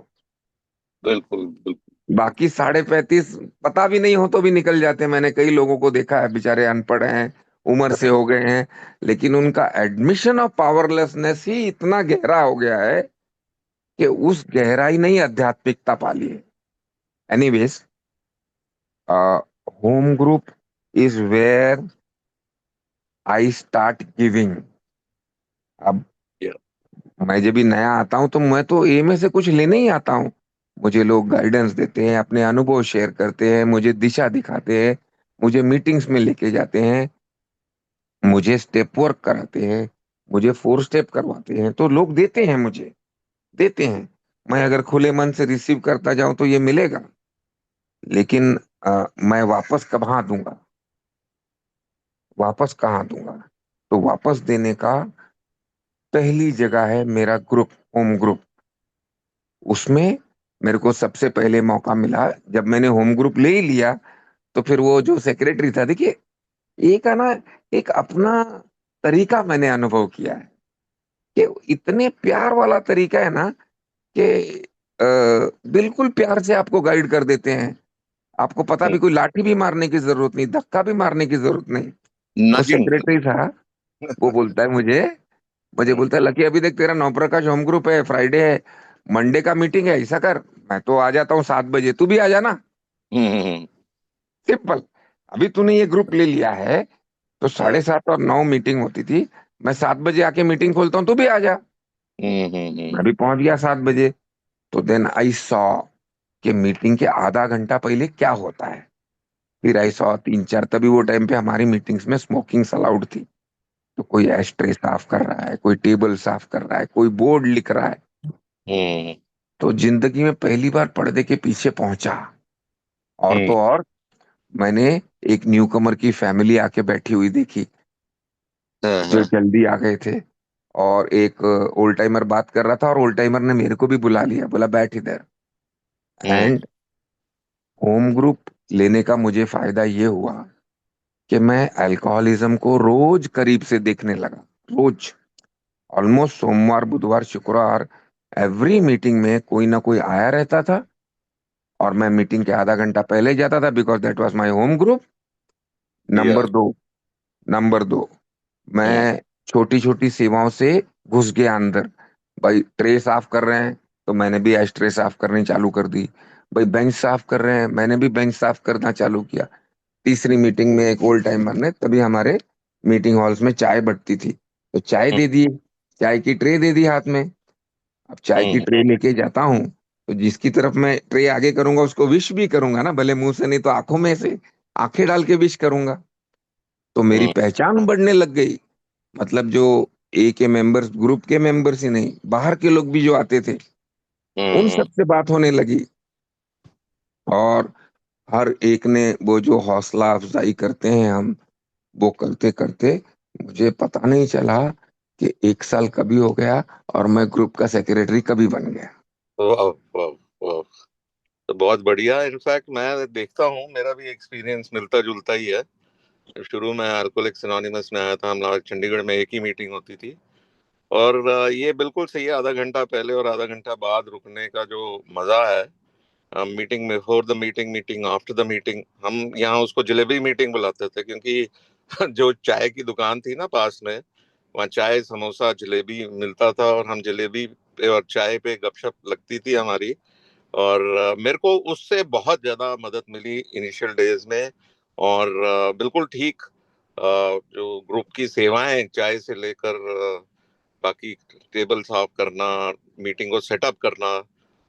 बिल्कुल बिल्कुल।
बाकी 35.5 पता भी नहीं हो तो भी निकल जाते हैं। मैंने कई लोगों को देखा है बेचारे अनपढ़ हैं, उम्र से हो गए हैं, लेकिन उनका एडमिशन ऑफ पावरलेसनेस ही इतना गहरा हो गया है कि उस गहराई ने ही आध्यात्मिकता पाली है। Anyways, home group is where I start giving. अब
या।
मैं जब भी नया आता हूं तो मैं तो ए में से कुछ लेने ही आता हूँ। मुझे लोग गाइडेंस देते हैं, अपने अनुभव शेयर करते हैं, मुझे दिशा दिखाते हैं, मुझे मीटिंग्स में लेके जाते हैं, मुझे स्टेप वर्क कराते हैं, मुझे 4 स्टेप करवाते हैं, तो लोग देते हैं मुझे, देते हैं। मैं अगर खुले मन से रिसीव करता जाऊं तो ये मिलेगा, लेकिन मैं वापस कहाँ दूंगा, वापस कहाँ दूंगा। तो वापस देने का पहली जगह है मेरा ग्रुप, होम ग्रुप। उसमें मेरे को सबसे पहले मौका मिला जब मैंने होम ग्रुप ले ही लिया। तो फिर वो जो सेक्रेटरी था, देखिए एक है ना, एक अपना तरीका मैंने अनुभव किया है कि इतने प्यार वाला तरीका है ना कि बिल्कुल प्यार से आपको गाइड कर देते हैं। आपको पता भी, कोई लाठी भी मारने की जरूरत नहीं, धक्का भी मारने की जरूरत नहीं। वो
नजिंग।
सेक्रेटरी था, वो बोलता है मुझे, मुझे बोलता है, लकी अभी देख तेरा नवप्रकाश होम ग्रुप है, फ्राइडे है, मंडे का मीटिंग है, ऐसा कर, मैं तो आ जाता हूँ 7 बजे, तू भी आ जाना।
हम्म।
सिंपल। अभी तूने ये ग्रुप ले लिया है, तो 7:30 और 9 मीटिंग होती थी, मैं 7 बजे आके मीटिंग खोलता हूँ, तू भी आ जा। मैं भी पहुंच गया 7 बजे। तो देन आई सॉ कि मीटिंग के आधा घंटा पहले क्या होता है। फिर आई सॉ 3-4, तभी वो टाइम पे हमारी मीटिंग्स में स्मोकिंग अलाउड थी। तो कोई एश ट्रे साफ कर रहा है, कोई टेबल साफ कर रहा है, कोई बोर्ड लिख रहा है।
हम्म।
तो जिंदगी में पहली बार पर्दे के पीछे पहुंचा। और
हम्म।
तो और, मैंने एक न्यू कमर की फैमिली आके बैठी हुई देखी,
हाँ,
जो
हाँ।
जल्दी आ गए थे। और एक ओल्ड टाइमर बात कर रहा था, और ओल्ड टाइमर ने मेरे को भी बुला लिया, बोला बैठ इधर।
हम्म।
एंड होम ग्रुप लेने का मुझे फायदा ये हुआ कि मैं अल्कोहलिज्म को रोज करीब से देखने लगा। रोज, ऑलमोस्ट सोमवार बुधवार शुक्रवार, एवरी मीटिंग में कोई ना कोई आया रहता था। और मैं मीटिंग के आधा घंटा पहले जाता था, because that was my home group.
या।
नंबर दो, नंबर 2,
हम्म।
मैं छोटी छोटी सेवाओं से घुस गया अंदर। भाई ट्रे साफ कर रहे हैं, तो मैंने भी एश ट्रे साफ करनी चालू कर दी। भाई बेंच साफ कर रहे हैं, मैंने भी बेंच साफ करना चालू किया। तीसरी मीटिंग में एक ओल्ड टाइमर ने, तभी हमारे मीटिंग हॉल्स में चाय बटती थी, तो चाय दे दी, चाय की ट्रे दे दी हाथ में। अब चाय की
हम्म।
ट्रे लेके जाता हूँ, तो जिसकी तरफ मैं ट्रे आगे करूंगा उसको विश भी करूंगा ना, भले मुंह से नहीं तो आंखों में से आंखें डाल के विश करूंगा। तो मेरी
हम्म।
पहचान बढ़ने लग गई। मतलब जो ए के मेंबर्स, ग्रुप के मेंबर्स ही नहीं, बाहर के लोग भी जो आते थे, उन
हम्म।
सब से बात होने लगी। और हर एक ने वो जो हौसला अफजाई करते हैं हम, वो करते करते मुझे पता नहीं चला कि 1 साल कभी हो गया, और मैं ग्रुप का सेक्रेटरी कभी बन गया।
वाह, वाह, वाह। तो बहुत बढ़िया। इनफैक्ट मैं देखता हूँ, मेरा भी एक्सपीरियंस मिलता जुलता ही है। शुरू में अल्कोहलिक्स एनोनिमस में आया था, हम लोग चंडीगढ़ में एक ही मीटिंग होती थी। और ये बिल्कुल सही है, आधा घंटा पहले और आधा घंटा बाद रुकने का जो मजा है। Meeting before the meeting, meeting after the meeting, हम यहाँ उसको जलेबी मीटिंग बुलाते थे, क्योंकि जो चाय की दुकान थी ना पास में, वहाँ चाय समोसा जलेबी मिलता था, और हम जलेबी पे और चाय पे गपशप लगती थी हमारी। और मेरे को उससे बहुत ज्यादा मदद मिली इनिशियल डेज में। और बिल्कुल ठीक, जो ग्रुप की सेवाएं चाय से लेकर बाकी टेबल साफ करना, मीटिंग को सेटअप करना,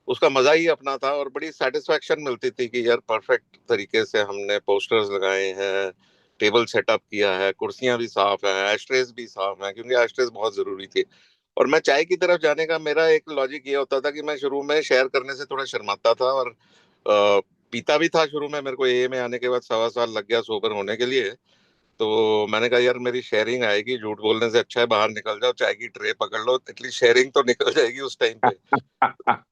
उसका मजा ही अपना था। और बड़ी सेटिस्फेक्शन मिलती थी कि यार परफेक्ट तरीके से हमने पोस्टर्स लगाए हैं, टेबल सेटअप किया है, कुर्सियां भी साफ हैं, एस्ट्रेस भी साफ हैं, क्योंकि एस्ट्रेस बहुत जरूरी थी। और मैं चाय की तरफ जाने का मेरा एक लॉजिक ये होता था कि मैं शुरू में शेयर करने से थोड़ा शर्माता था, और पीता भी था शुरू में। मेरे को ए में आने के बाद 1.25 साल लग गया सोबर होने के लिए। तो मैंने कहा यार मेरी शेयरिंग आएगी, झूठ बोलने से अच्छा है बाहर निकल जाओ, चाय की ट्रे पकड़ लो, एटलीस्ट शेयरिंग तो निकल जाएगी उस टाइम पे।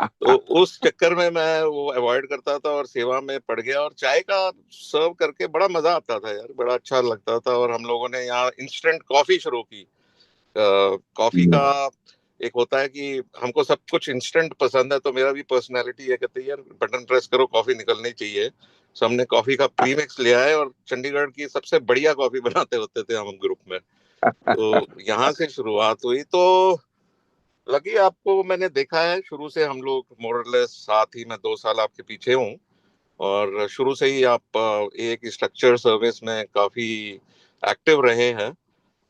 तो उस चक्कर में मैं वो अवॉइड करता था और सेवा में पड़ गया। और चाय का सर्व करके बड़ा मजा आता था यार, बड़ा अच्छा लगता था। और हम लोगों ने यहाँ इंस्टेंट कॉफी शुरू की। कॉफी का एक होता है कि हमको सब कुछ इंस्टेंट पसंद है, तो मेरा भी पर्सनैलिटी है, कहते हैं यार बटन प्रेस करो कॉफी निकलनी चाहिए। सो हमने कॉफी का प्रीमिक्स लिया है, और चंडीगढ़ की सबसे बढ़िया कॉफी बनाते होते थे हम ग्रुप में। तो यहाँ से शुरुआत हुई। तो लगी आपको, मैंने देखा है शुरू से हम लोग मोरलेस साथ ही, मैं 2 साल आपके पीछे हूँ। और शुरू से ही आप एक स्ट्रक्चर सर्विस में काफी एक्टिव रहे हैं।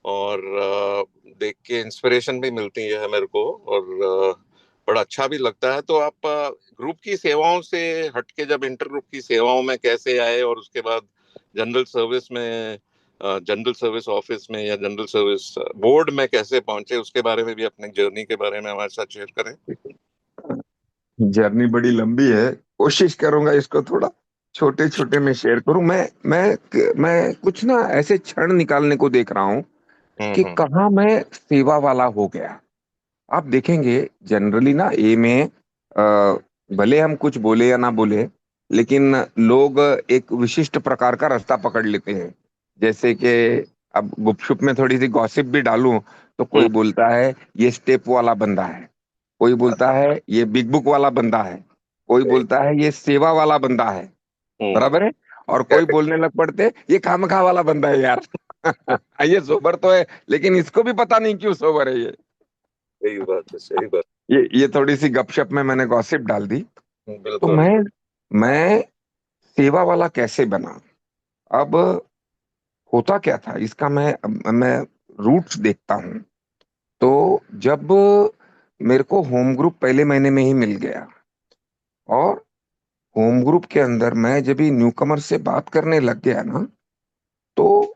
और देख के इंस्पिरेशन भी मिलती है मेरे को। और बड़ा अच्छा भी लगता है। तो आप ग्रुप की सेवाओं से हट के जब इंटर ग्रुप की सेवाओं में कैसे आए, और उसके बाद जनरल सर्विस में, जनरल सर्विस ऑफिस में या जनरल सर्विस बोर्ड में कैसे पहुंचे, उसके बारे में भी अपने जर्नी के बारे में हमारे साथ शेयर करें।
जर्नी बड़ी लंबी है, कोशिश करूंगा इसको थोड़ा छोटे छोटे में शेयर करूं। मैं कुछ ना ऐसे क्षण निकालने को देख रहा हूं कि
हम्म।
कहाँ मैं सेवा वाला हो गया। आप देखेंगे जनरली ना, ए में भले हम कुछ बोले या ना बोले, लेकिन लोग एक विशिष्ट प्रकार का रास्ता पकड़ लेते हैं। जैसे कि अब गुपशुप में थोड़ी सी गॉसिप भी डालूं, तो कोई
हम्म।
बोलता है ये स्टेप वाला बंदा है, कोई बोलता है ये बिग बुक वाला बंदा है, कोई बोलता है ये सेवा वाला बंदा है। बराबर है। और कोई
Correct.
बोलने लग पड़ते, ये खामखा वाला बंदा है यार। ये सोबर तो है, लेकिन इसको भी पता नहीं क्यों सोबर है ये।
सही बात है, सही बात।
ये थोड़ी सी गपशप में मैंने गॉसिप डाल दी। तो
बिल्कुल।
मैं सेवा वाला कैसे बना। अब होता क्या था इसका, मैं रूट्स देखता हूँ। तो जब मेरे को होम ग्रुप पहले महीने में ही मिल गया, और होम ग्रुप के अंदर मैं जब भी न्यूकमर से बात करने लग गया ना, तो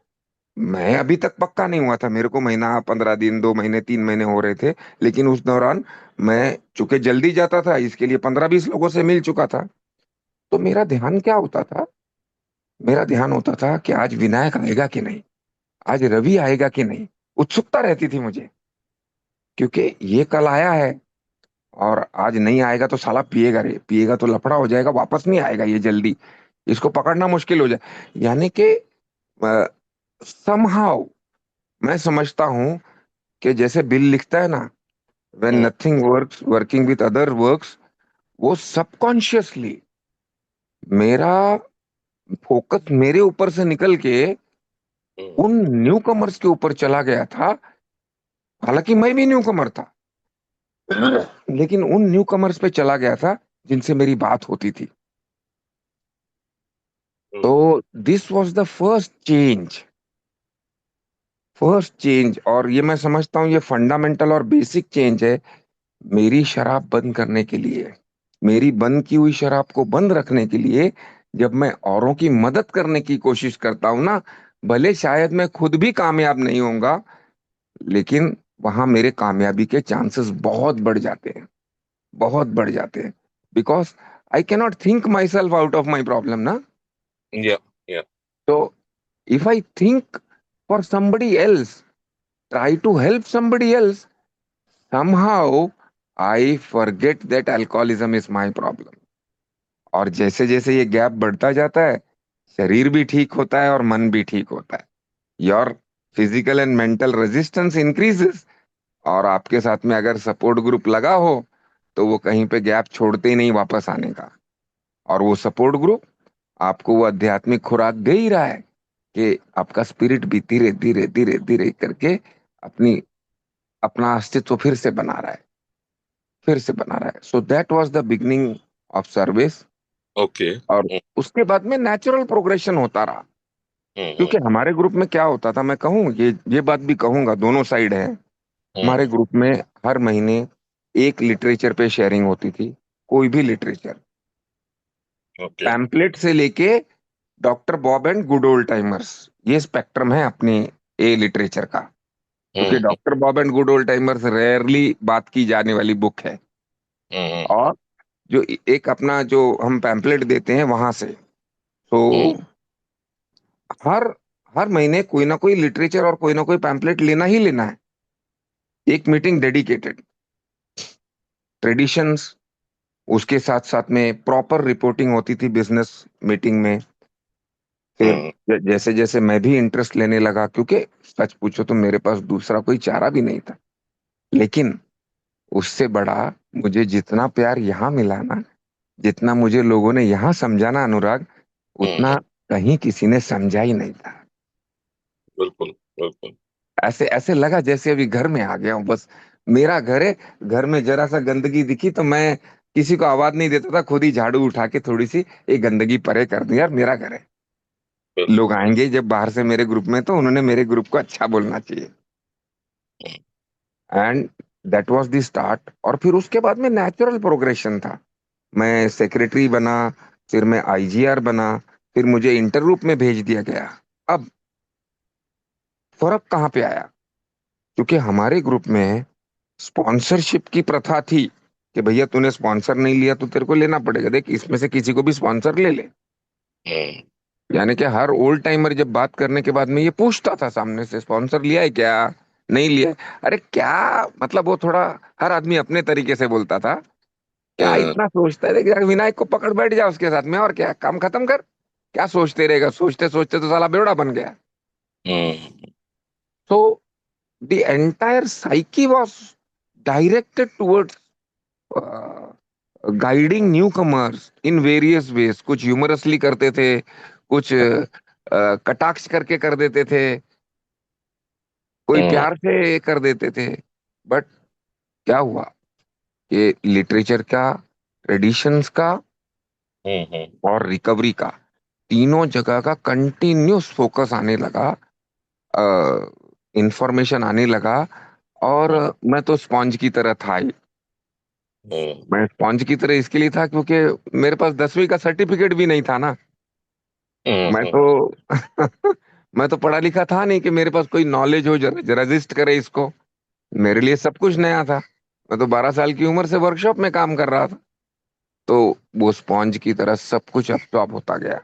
मैं अभी तक पक्का नहीं हुआ था, मेरे को महीना 15 दिन 2 महीने 3 महीने हो रहे थे। लेकिन उस दौरान मैं चूंकि जल्दी जाता था, इसके लिए 15-20 लोगों से मिल चुका था। तो मेरा ध्यान क्या होता था, मेरा ध्यान होता था कि आज विनायक आएगा कि नहीं, आज रवि आएगा कि नहीं। उत्सुकता रहती थी मुझे, क्योंकि ये कल आया है और आज नहीं आएगा तो साला पिएगा रे, पिएगा तो लफड़ा हो जाएगा, वापस नहीं आएगा ये जल्दी, इसको पकड़ना मुश्किल हो जाए। यानी कि समहाउ मैं समझता हूं कि जैसे बिल लिखता है ना, when
hmm,
nothing works working with other works, वो सबकॉन्शियसली मेरा फोकस मेरे ऊपर से निकल के
हम्म,
उन न्यू कमर्स के ऊपर चला गया था। हालांकि मैं भी न्यू कमर था, लेकिन उन न्यू कमर्स पे चला गया था जिनसे मेरी बात होती थी। तो
hmm,
this was the first change, और ये मैं समझता हूँ ये फंडामेंटल और बेसिक चेंज है मेरी शराब बंद करने के लिए। मेरी बंद की हुई शराब को बंद रखने के लिए जब मैं औरों की मदद करने की कोशिश करता हूं ना, भले शायद मैं खुद भी कामयाब नहीं होऊंगा, लेकिन वहां मेरे कामयाबी के चांसेस बहुत बढ़ जाते हैं, बहुत बढ़ जाते हैं। Because I cannot think my self out of my problem ना।
या, या।
तो if I think for somebody else, try to help somebody else, somehow I forget that alcoholism is my problem. और जैसे जैसे ये गैप बढ़ता जाता है, शरीर भी ठीक होता है और मन भी ठीक होता है। Your physical and mental resistance increases. और आपके साथ में अगर सपोर्ट ग्रुप लगा हो, तो वो कहीं पे गैप छोड़ते ही नहीं वापस आने का। और वो सपोर्ट ग्रुप आपको वो आध्यात्मिक खुराक दे ही रहा है कि आपका स्पिरिट भी धीरे धीरे धीरे धीरे करके अपनी अपना अस्तित्व फिर से बना रहा है। So that was the beginning of service.
Okay.
और उसके बाद में नेचुरल प्रोग्रेशन होता रहा। क्योंकि
हम्म,
हमारे ग्रुप में क्या होता था, मैं कहूँ ये बात भी कहूंगा, दोनों साइड है। हमारे
हम्म,
ग्रुप में हर महीने एक लिटरेचर पे शेयरिंग होती थी, कोई भी लिटरेचर,
ओके।
पैम्पलेट से लेके doctor Bob and good old timers, ये स्पेक्ट्रम है अपने ए लिटरेचर का। क्योंकि
hmm,
doctor Bob and good old timers rarely बात की जाने वाली बुक है।
हम्म,
और जो एक अपना जो हम पैम्पलेट देते हैं वहां से, तो
हम्म,
हर हर महीने कोई ना कोई लिटरेचर और कोई ना कोई पैम्पलेट लेना ही लेना है। एक मीटिंग डेडिकेटेड ट्रेडिशंस, उसके साथ साथ में प्रॉपर रिपोर्टिंग होती थी बिजनेस मीटिंग में। फिर
हम्म,
जैसे जैसे मैं भी इंटरेस्ट लेने लगा, क्योंकि सच पूछो तो मेरे पास दूसरा कोई चारा भी नहीं था। लेकिन उससे बड़ा मुझे जितना प्यार यहाँ मिला ना, जितना मुझे लोगों ने यहाँ समझा ना अनुराग,
हम्म,
उतना कहीं किसी ने समझा ही नहीं था।
बिल्कुल, बिल्कुल।
ऐसे ऐसे लगा जैसे अभी घर में आ गया हूँ बस। मेरा घर है, घर में जरा सा गंदगी दिखी तो मैं किसी को आवाज नहीं देता था, खुद ही झाड़ू उठा के थोड़ी सी ये गंदगी परे कर दी, यार मेरा घर है। लोग
बिल्कुल।
आएंगे जब बाहर से मेरे ग्रुप में, तो उन्होंने मेरे ग्रुप को अच्छा बोलना चाहिए।
Hmm,
and that was the start. और फिर उसके बाद में नेचुरल प्रोग्रेशन था। मैं सेक्रेटरी बना, फिर मैं आईजीआर बना, फिर मुझे इंटरग्रुप में भेज दिया गया। अब फर्क कहाँ पे आया, क्योंकि हमारे ग्रुप में स्पॉन्सरशिप की प्रथा थी कि भैया तूने स्पॉन्सर नहीं लिया तो तेरे को लेना पड़ेगा, देख इसमें से किसी को भी स्पॉन्सर ले ले।
हम्म,
यानी कि हर ओल्ड टाइमर जब बात करने के बाद में ये पूछता था सामने से, स्पॉन्सर लिया है क्या, नहीं लिया है? अरे क्या मतलब, वो थोड़ा हर आदमी अपने तरीके से बोलता था। क्या
हम्म,
इतना सोचता है, देख यार विनायक को पकड़ बैठ जा उसके साथ में, और क्या काम खत्म कर, क्या सोचते रहेगा, सोचते सोचते तो साला बेवड़ा बन गया।
Hmm,
so the entire psyche was directed towards guiding newcomers in various ways, कुछ ह्यूमरसली करते थे, कुछ कटाक्ष करके कर देते थे, कोई
हम्म।
प्यार से कर देते थे। बट क्या हुआ कि लिटरेचर का, ट्रेडिशंस का
हम्म।
और रिकवरी का, तीनों जगह का कंटिन्यूस फोकस आने लगा, इंफॉर्मेशन आने लगा। और मैं तो स्पॉन्ज की तरह था ही।
हम्म।
मैं स्पॉन्ज की तरह इसके लिए था क्योंकि मेरे पास 10वीं का सर्टिफिकेट भी नहीं था ना। मैं
हम्म।
तो मैं तो पढ़ा लिखा था नहीं कि मेरे पास कोई नॉलेज हो जो रजिस्ट करे इसको। मेरे लिए सब कुछ नया था। मैं तो 12 साल की उम्र से वर्कशॉप में काम कर रहा था। तो वो स्पॉन्ज की तरह सब कुछ अब्सॉर्ब होता गया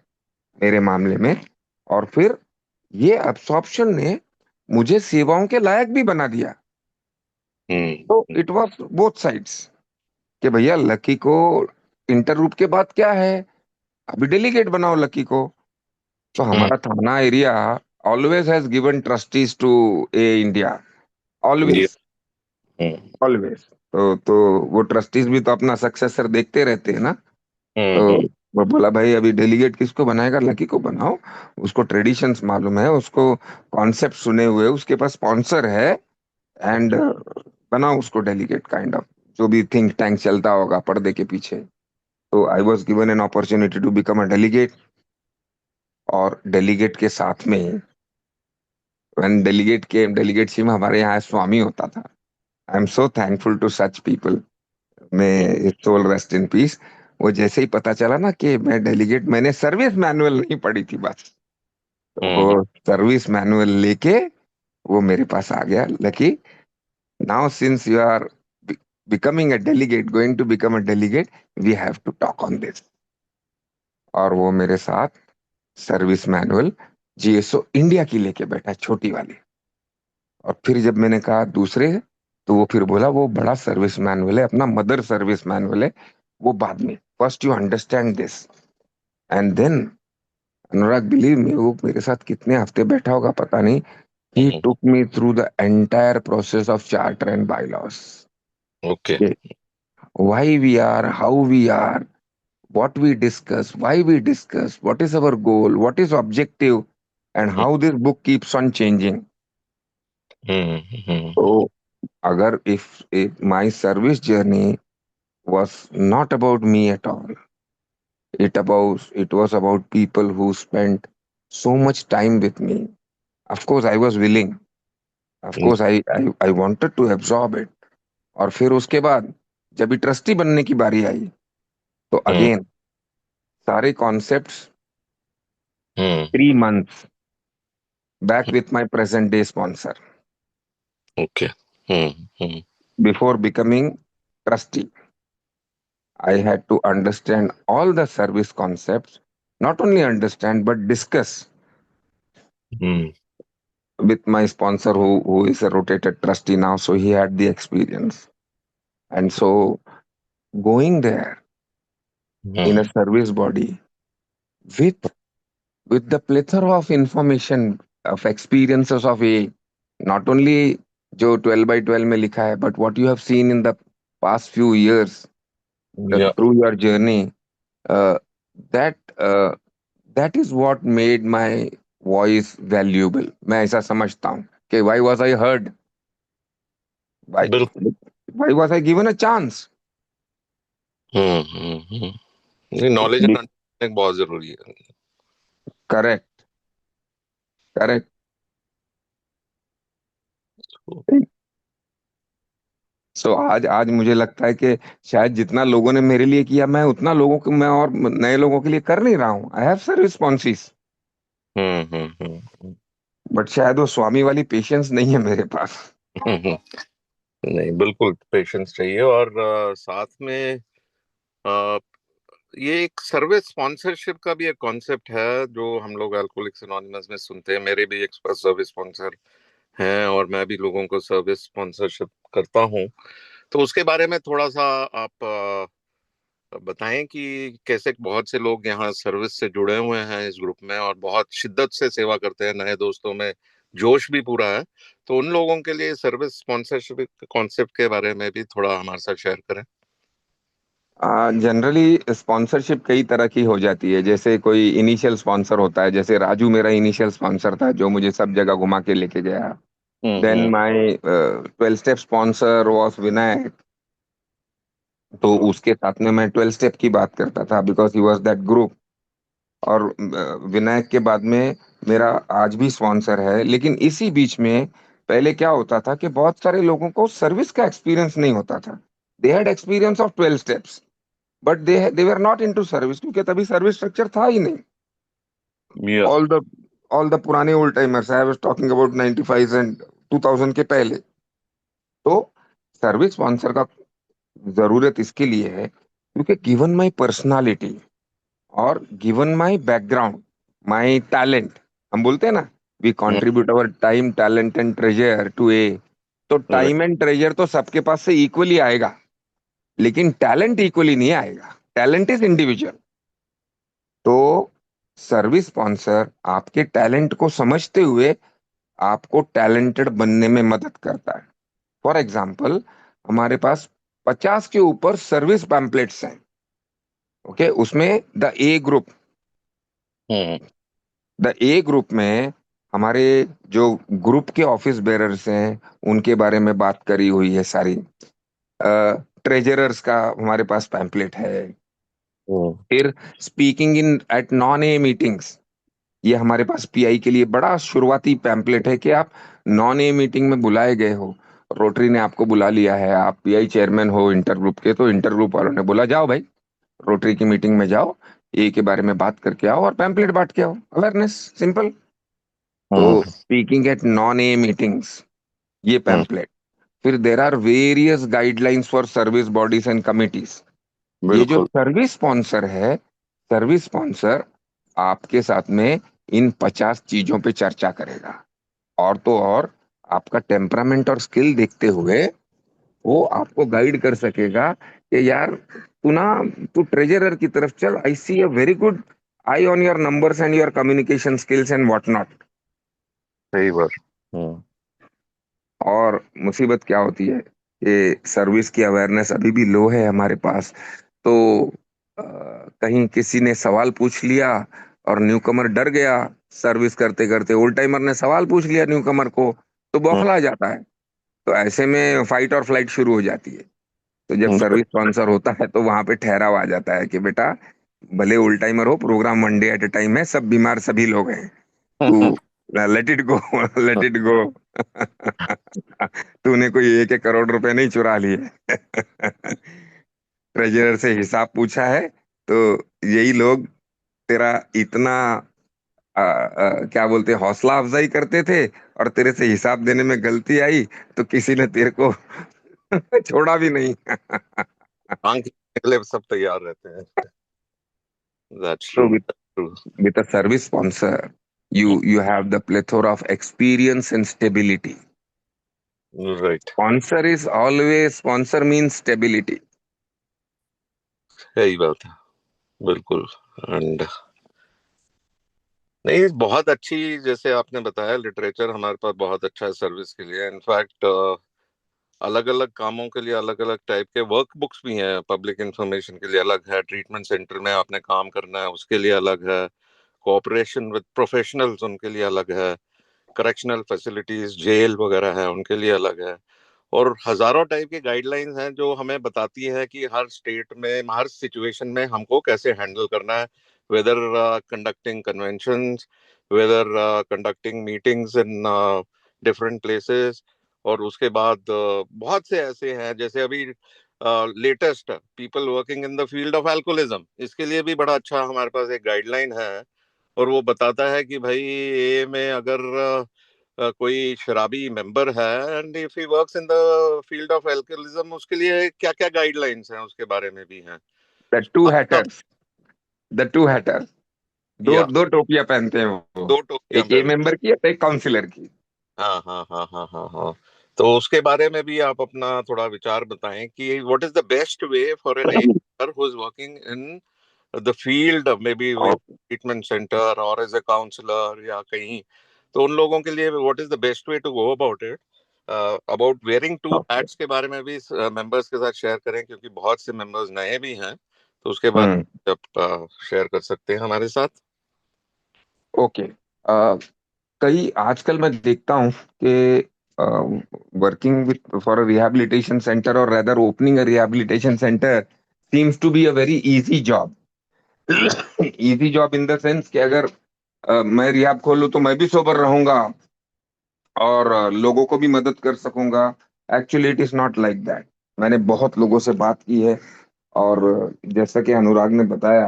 मेरे मामले में। और फिर ये अब्सॉर्प्शन ने मुझे सेवाओं के लायक भी बना दिया। तो
हम्म।
इट वाज बोथ साइड्स कि भैया लकी को इंटर ग्रुप के बाद क्या है, अभी डेलीगेट बनाओ लकी को। तो
हम्म।
हमारा थाना area always has given trustees to A India,
जी।
Always,
hmm.
ऑलवेज। तो वो ट्रस्टीज भी तो अपना सक्सेसर देखते रहते हैं ना। तो
हम्म।
वो बोला भाई अभी डेलीगेट किसको बनाएगा, लकी को बनाओ। उसको ट्रेडिशंस मालूम है, उसको कॉन्सेप्ट सुने हुए, उसके पास स्पॉन्सर है। एंड बनाओ उसको डेलीगेट, काइंड ऑफ जो भी थिंक टैंक चलता होगा पर्दे के पीछे। तो I was given an opportunity to become a delegate. और डेलीगेट के साथ में, व्हेन डेलीगेट के डेलीगेटशिप में हमारे यहाँ स्वामी होता था। I am so thankful to such people. मैं सोल रेस्ट इन पीस। वो जैसे ही पता चला ना कि मैं डेलीगेट, मैंने सर्विस मैनुअल नहीं पढ़ी थी बस। तो
हम्म।
वो सर्विस मैनुअल लेके वो मेरे पास आ गया, Lucky now since you are becoming a delegate, going to become a delegate, we have to talk on this। और वो मेरे साथ सर्विस मैनुअल जीएसओ इंडिया की लेके बैठा, छोटी वाली। और फिर जब मैंने कहा दूसरे, तो वो फिर बोला वो बड़ा सर्विस मैनुअल है, अपना मदर सर्विस मैनुअल है, वो बाद में, first you understand this and then. Anurag believe me, वो मेरे साथ कितने हफ्ते बैठा होगा पता नहीं। He
hmm.
Took me through the entire process of charter and bylaws.
Okay.
Why we are, how we are, what we discuss, why we discuss, what is our goal, what is objective, and how this book keeps on changing.
Hmm. Hmm.
So, agar if my service journey was not about me at all, it was about people who spent so much time with me. Of course, I was willing. Of course, I wanted to absorb it. और फिर उसके बाद जब trustee बनने की बारी आई, तो
हम्म।
Again सारे concepts,
hmm.
3 months back with my present day sponsor
okay. Hmm.
before becoming trustee. I had to understand all the service concepts, not only understand but discuss
hmm.
with my sponsor who is a rotated trustee now. So he had the experience. And so going there in a
hmm.
service body with with the plethora of information of experiences of a, not only जो 12 by 12 में लिखा है, but what you have seen in the past few years,
या
through your journey, uh, that that is what made my voice valuable। मैं ऐसा समझता हूँ कि why was I heard, why
बिल्कुल।
why was I given a chance।
ये knowledge and understanding बहुत जरूरी है।
Correct, correct. सो आज आज मुझे लगता है कि शायद जितना लोगों ने मेरे लिए किया, मैं उतना लोगों को, मैं और नए लोगों के लिए कर नहीं रहा हूँ। I have sir responses,
hmm.
But शायद वो स्वामी वाली पेशेंस नहीं है मेरे पास।
नहीं, बिल्कुल पेशेंस चाहिए। और साथ में अ, ये एक सर्विस स्पॉन्सरशिप का भी एक कॉन्सेप्ट है जो हम लोग अल्कोहलिक्स एनोनिमस में सुनते हैं। मेरे भी एक सर्विस स्पॉन्सर हैं और मैं भी लोगों को सर्विस स्पॉन्सरशिप करता हूँ। तो उसके बारे में थोड़ा सा आप बताएं कि कैसे बहुत से लोग यहाँ सर्विस से जुड़े हुए हैं इस ग्रुप में और बहुत शिद्दत से सेवा करते हैं, नए दोस्तों में जोश भी पूरा है। तो उन लोगों के लिए सर्विस स्पॉन्सरशिप कॉन्सेप्ट के बारे में भी थोड़ा हमारे साथ शेयर करें।
जनरली स्पॉन्सरशिप कई तरह की हो जाती है। जैसे कोई इनिशियल स्पॉन्सर होता है, जैसे राजू मेरा इनिशियल स्पॉन्सर था जो मुझे सब जगह घुमा के लेके गया। Then
hmm.
My 12 step sponsor was Vinayak. तो उसके साथ में मैं 12 स्टेप की बात करता था because he was that group. और विनायक के बाद में मेरा आज भी स्पॉन्सर है। लेकिन इसी बीच में पहले क्या होता था कि बहुत सारे लोगों को सर्विस का एक्सपीरियंस नहीं होता था। They had experience of 12 steps, but they were not into service, क्योंकि तभी सर्विस स्ट्रक्चर था ही नहीं।
या।
ऑल द ऑल द पुराने old timers, I was talking about 95 and 2000 के पहले। तो सर्विस स्पॉन्सर का जरूरत इसके लिए है क्योंकि गिवन माय पर्सनालिटी और given my background, my talent, हम बोलते हैं ना, we contribute our time talent and treasure to A. तो टाइम एंड ट्रेजर तो सबके पास से इक्वली आएगा, लेकिन टैलेंट इक्वली नहीं आएगा। Talent is individual. तो सर्विस स्पॉन्सर आपके टैलेंट को समझते हुए आपको टैलेंटेड बनने में मदद करता है। फॉर एग्जाम्पल, हमारे पास 50 के ऊपर सर्विस पैम्पलेट्स हैं। ओके, उसमें the A group,
hmm.
The A group में हमारे जो ग्रुप के ऑफिस बेरर्स हैं उनके बारे में बात करी हुई है सारी। ट्रेजरर्स का हमारे पास पैम्पलेट है।
हम्म।
फिर speaking in at non A meetings, ये हमारे पास पीआई के लिए बड़ा शुरुआती पैम्पलेट है कि आप नॉन ए मीटिंग में बुलाए गए हो, रोटरी ने आपको बुला लिया है, आप पीआई चेयरमैन हो इंटर ग्रुप के, तो इंटर ग्रुप वालों ने बोला जाओ भाई रोटरी की मीटिंग में जाओ, ए के बारे में बात करके आओ और पैम्पलेट बांट के आओ। Awareness, simple. तो
hmm.
Speaking at non A meetings, ये
हम्म।
पैम्पलेट। फिर there are various guidelines for service bodies and committees. ये जो
बिल्कुल।
सर्विस स्पॉन्सर है, सर्विस स्पॉन्सर आपके साथ में इन 50 चीजों पे चर्चा करेगा। और तो और आपका टेम्परामेंट और स्किल देखते हुए वो आपको गाइड कर सकेगा कि यार तू ना, तू ट्रेजरर की तरफ चल, I see a very good eye on your numbers and your communication skills and what not.
सही बात। हम्म।
और मुसीबत क्या होती है कि सर्विस की अवेयरनेस अभी भी लो है हमारे पास। तो कहीं किसी ने सवाल पूछ लिया और न्यूकमर डर गया, सर्विस करते करते ओल्ड टाइमर ने सवाल पूछ लिया न्यूकमर को, तो
हम्म।
बौखला जाता है। तो ऐसे में फाइट और फ्लाइट शुरू हो जाती है। तो जब
हम्म।
सर्विस स्पॉन्सर होता है तो वहां पे ठहराव आ जाता है कि बेटा भले ओल्ड टाइमर हो, programme 1 day at a time है, सब बीमार सभी लोग हैं, तू let it go, let it go. तूने कोई 1 1 करोड़ रुपए नहीं चुरा लिए। ट्रेजरर से हिसाब पूछा है तो यही लोग तेरा इतना क्या बोलते हैं, हौसला अफजाई करते थे, और तेरे से हिसाब देने में गलती आई तो किसी ने तेरे को छोड़ा भी नहीं।
आंख के लिए सब तैयार रहते हैं। दैट्स
तो
true. True.
with a service sponsor, you have the plethora of experience and stability.
Right.
Sponsor means stability.
सही बात है। बिल्कुल। एंड नहीं, बहुत अच्छी, जैसे आपने बताया, लिटरेचर हमारे पास बहुत अच्छा है सर्विस के लिए। इनफैक्ट अलग अलग कामों के लिए अलग अलग टाइप के वर्क बुक्स भी हैं। पब्लिक इंफॉर्मेशन के लिए अलग है, ट्रीटमेंट सेंटर में आपने काम करना है उसके लिए अलग है, कोऑपरेशन विद प्रोफेशनल्स उनके लिए अलग है, करेक्शनल फैसिलिटीज जेल वगैरह है उनके लिए अलग है। और हजारों टाइप की गाइडलाइंस हैं जो हमें बताती है कि हर स्टेट में हर सिचुएशन में हमको कैसे हैंडल करना है, whether conducting conventions, whether conducting meetings in different places. और उसके बाद बहुत से ऐसे हैं, जैसे अभी latest people working in the field of alcoholism, इसके लिए भी बड़ा अच्छा हमारे पास एक गाइडलाइन है। और वो बताता है कि भाई ये में अगर कोई शराबी मेंबर है and if he works in the field of alcoholism, उसके लिए क्या क्या गाइडलाइंस हैं उसके बारे में भी हैं।
The two
अच्छा।
hatters, the two hatters, दो
या।
दो टोपियां पहनते हैं वो,
दो टोपियां
एक ए
पहन।
मेंबर की और एक काउंसिलर की।
हाँ हाँ हाँ हाँ हाँ हाँ। तो उसके बारे में भी आप अपना थोड़ा विचार बताएं कि what is the best way for an acre who is working in the field, maybe with treatment centre और एज ए काउंसलर या कहीं। तो उन लोगों के लिए what is the best way to go about it, about wearing two hats के बारे में भी मेंबर्स के साथ शेयर करें, क्योंकि बहुत से मेंबर्स नए भी हैं, तो उसके बाद
हम्म।
आप शेयर कर सकते हैं हमारे साथ।
ओके। कई आजकल मैं देखता हूँ कि working with for a rehabilitation centre और rather opening a rehabilitation centre seems to be a very easy job. Easy job in the sense कि अगर मैं रिहैब खोलूँ तो मैं भी सोबर रहूंगा और लोगों को भी मदद कर सकूंगा। Actually it is not like that. मैंने बहुत लोगों से बात की है, और जैसा कि अनुराग ने बताया,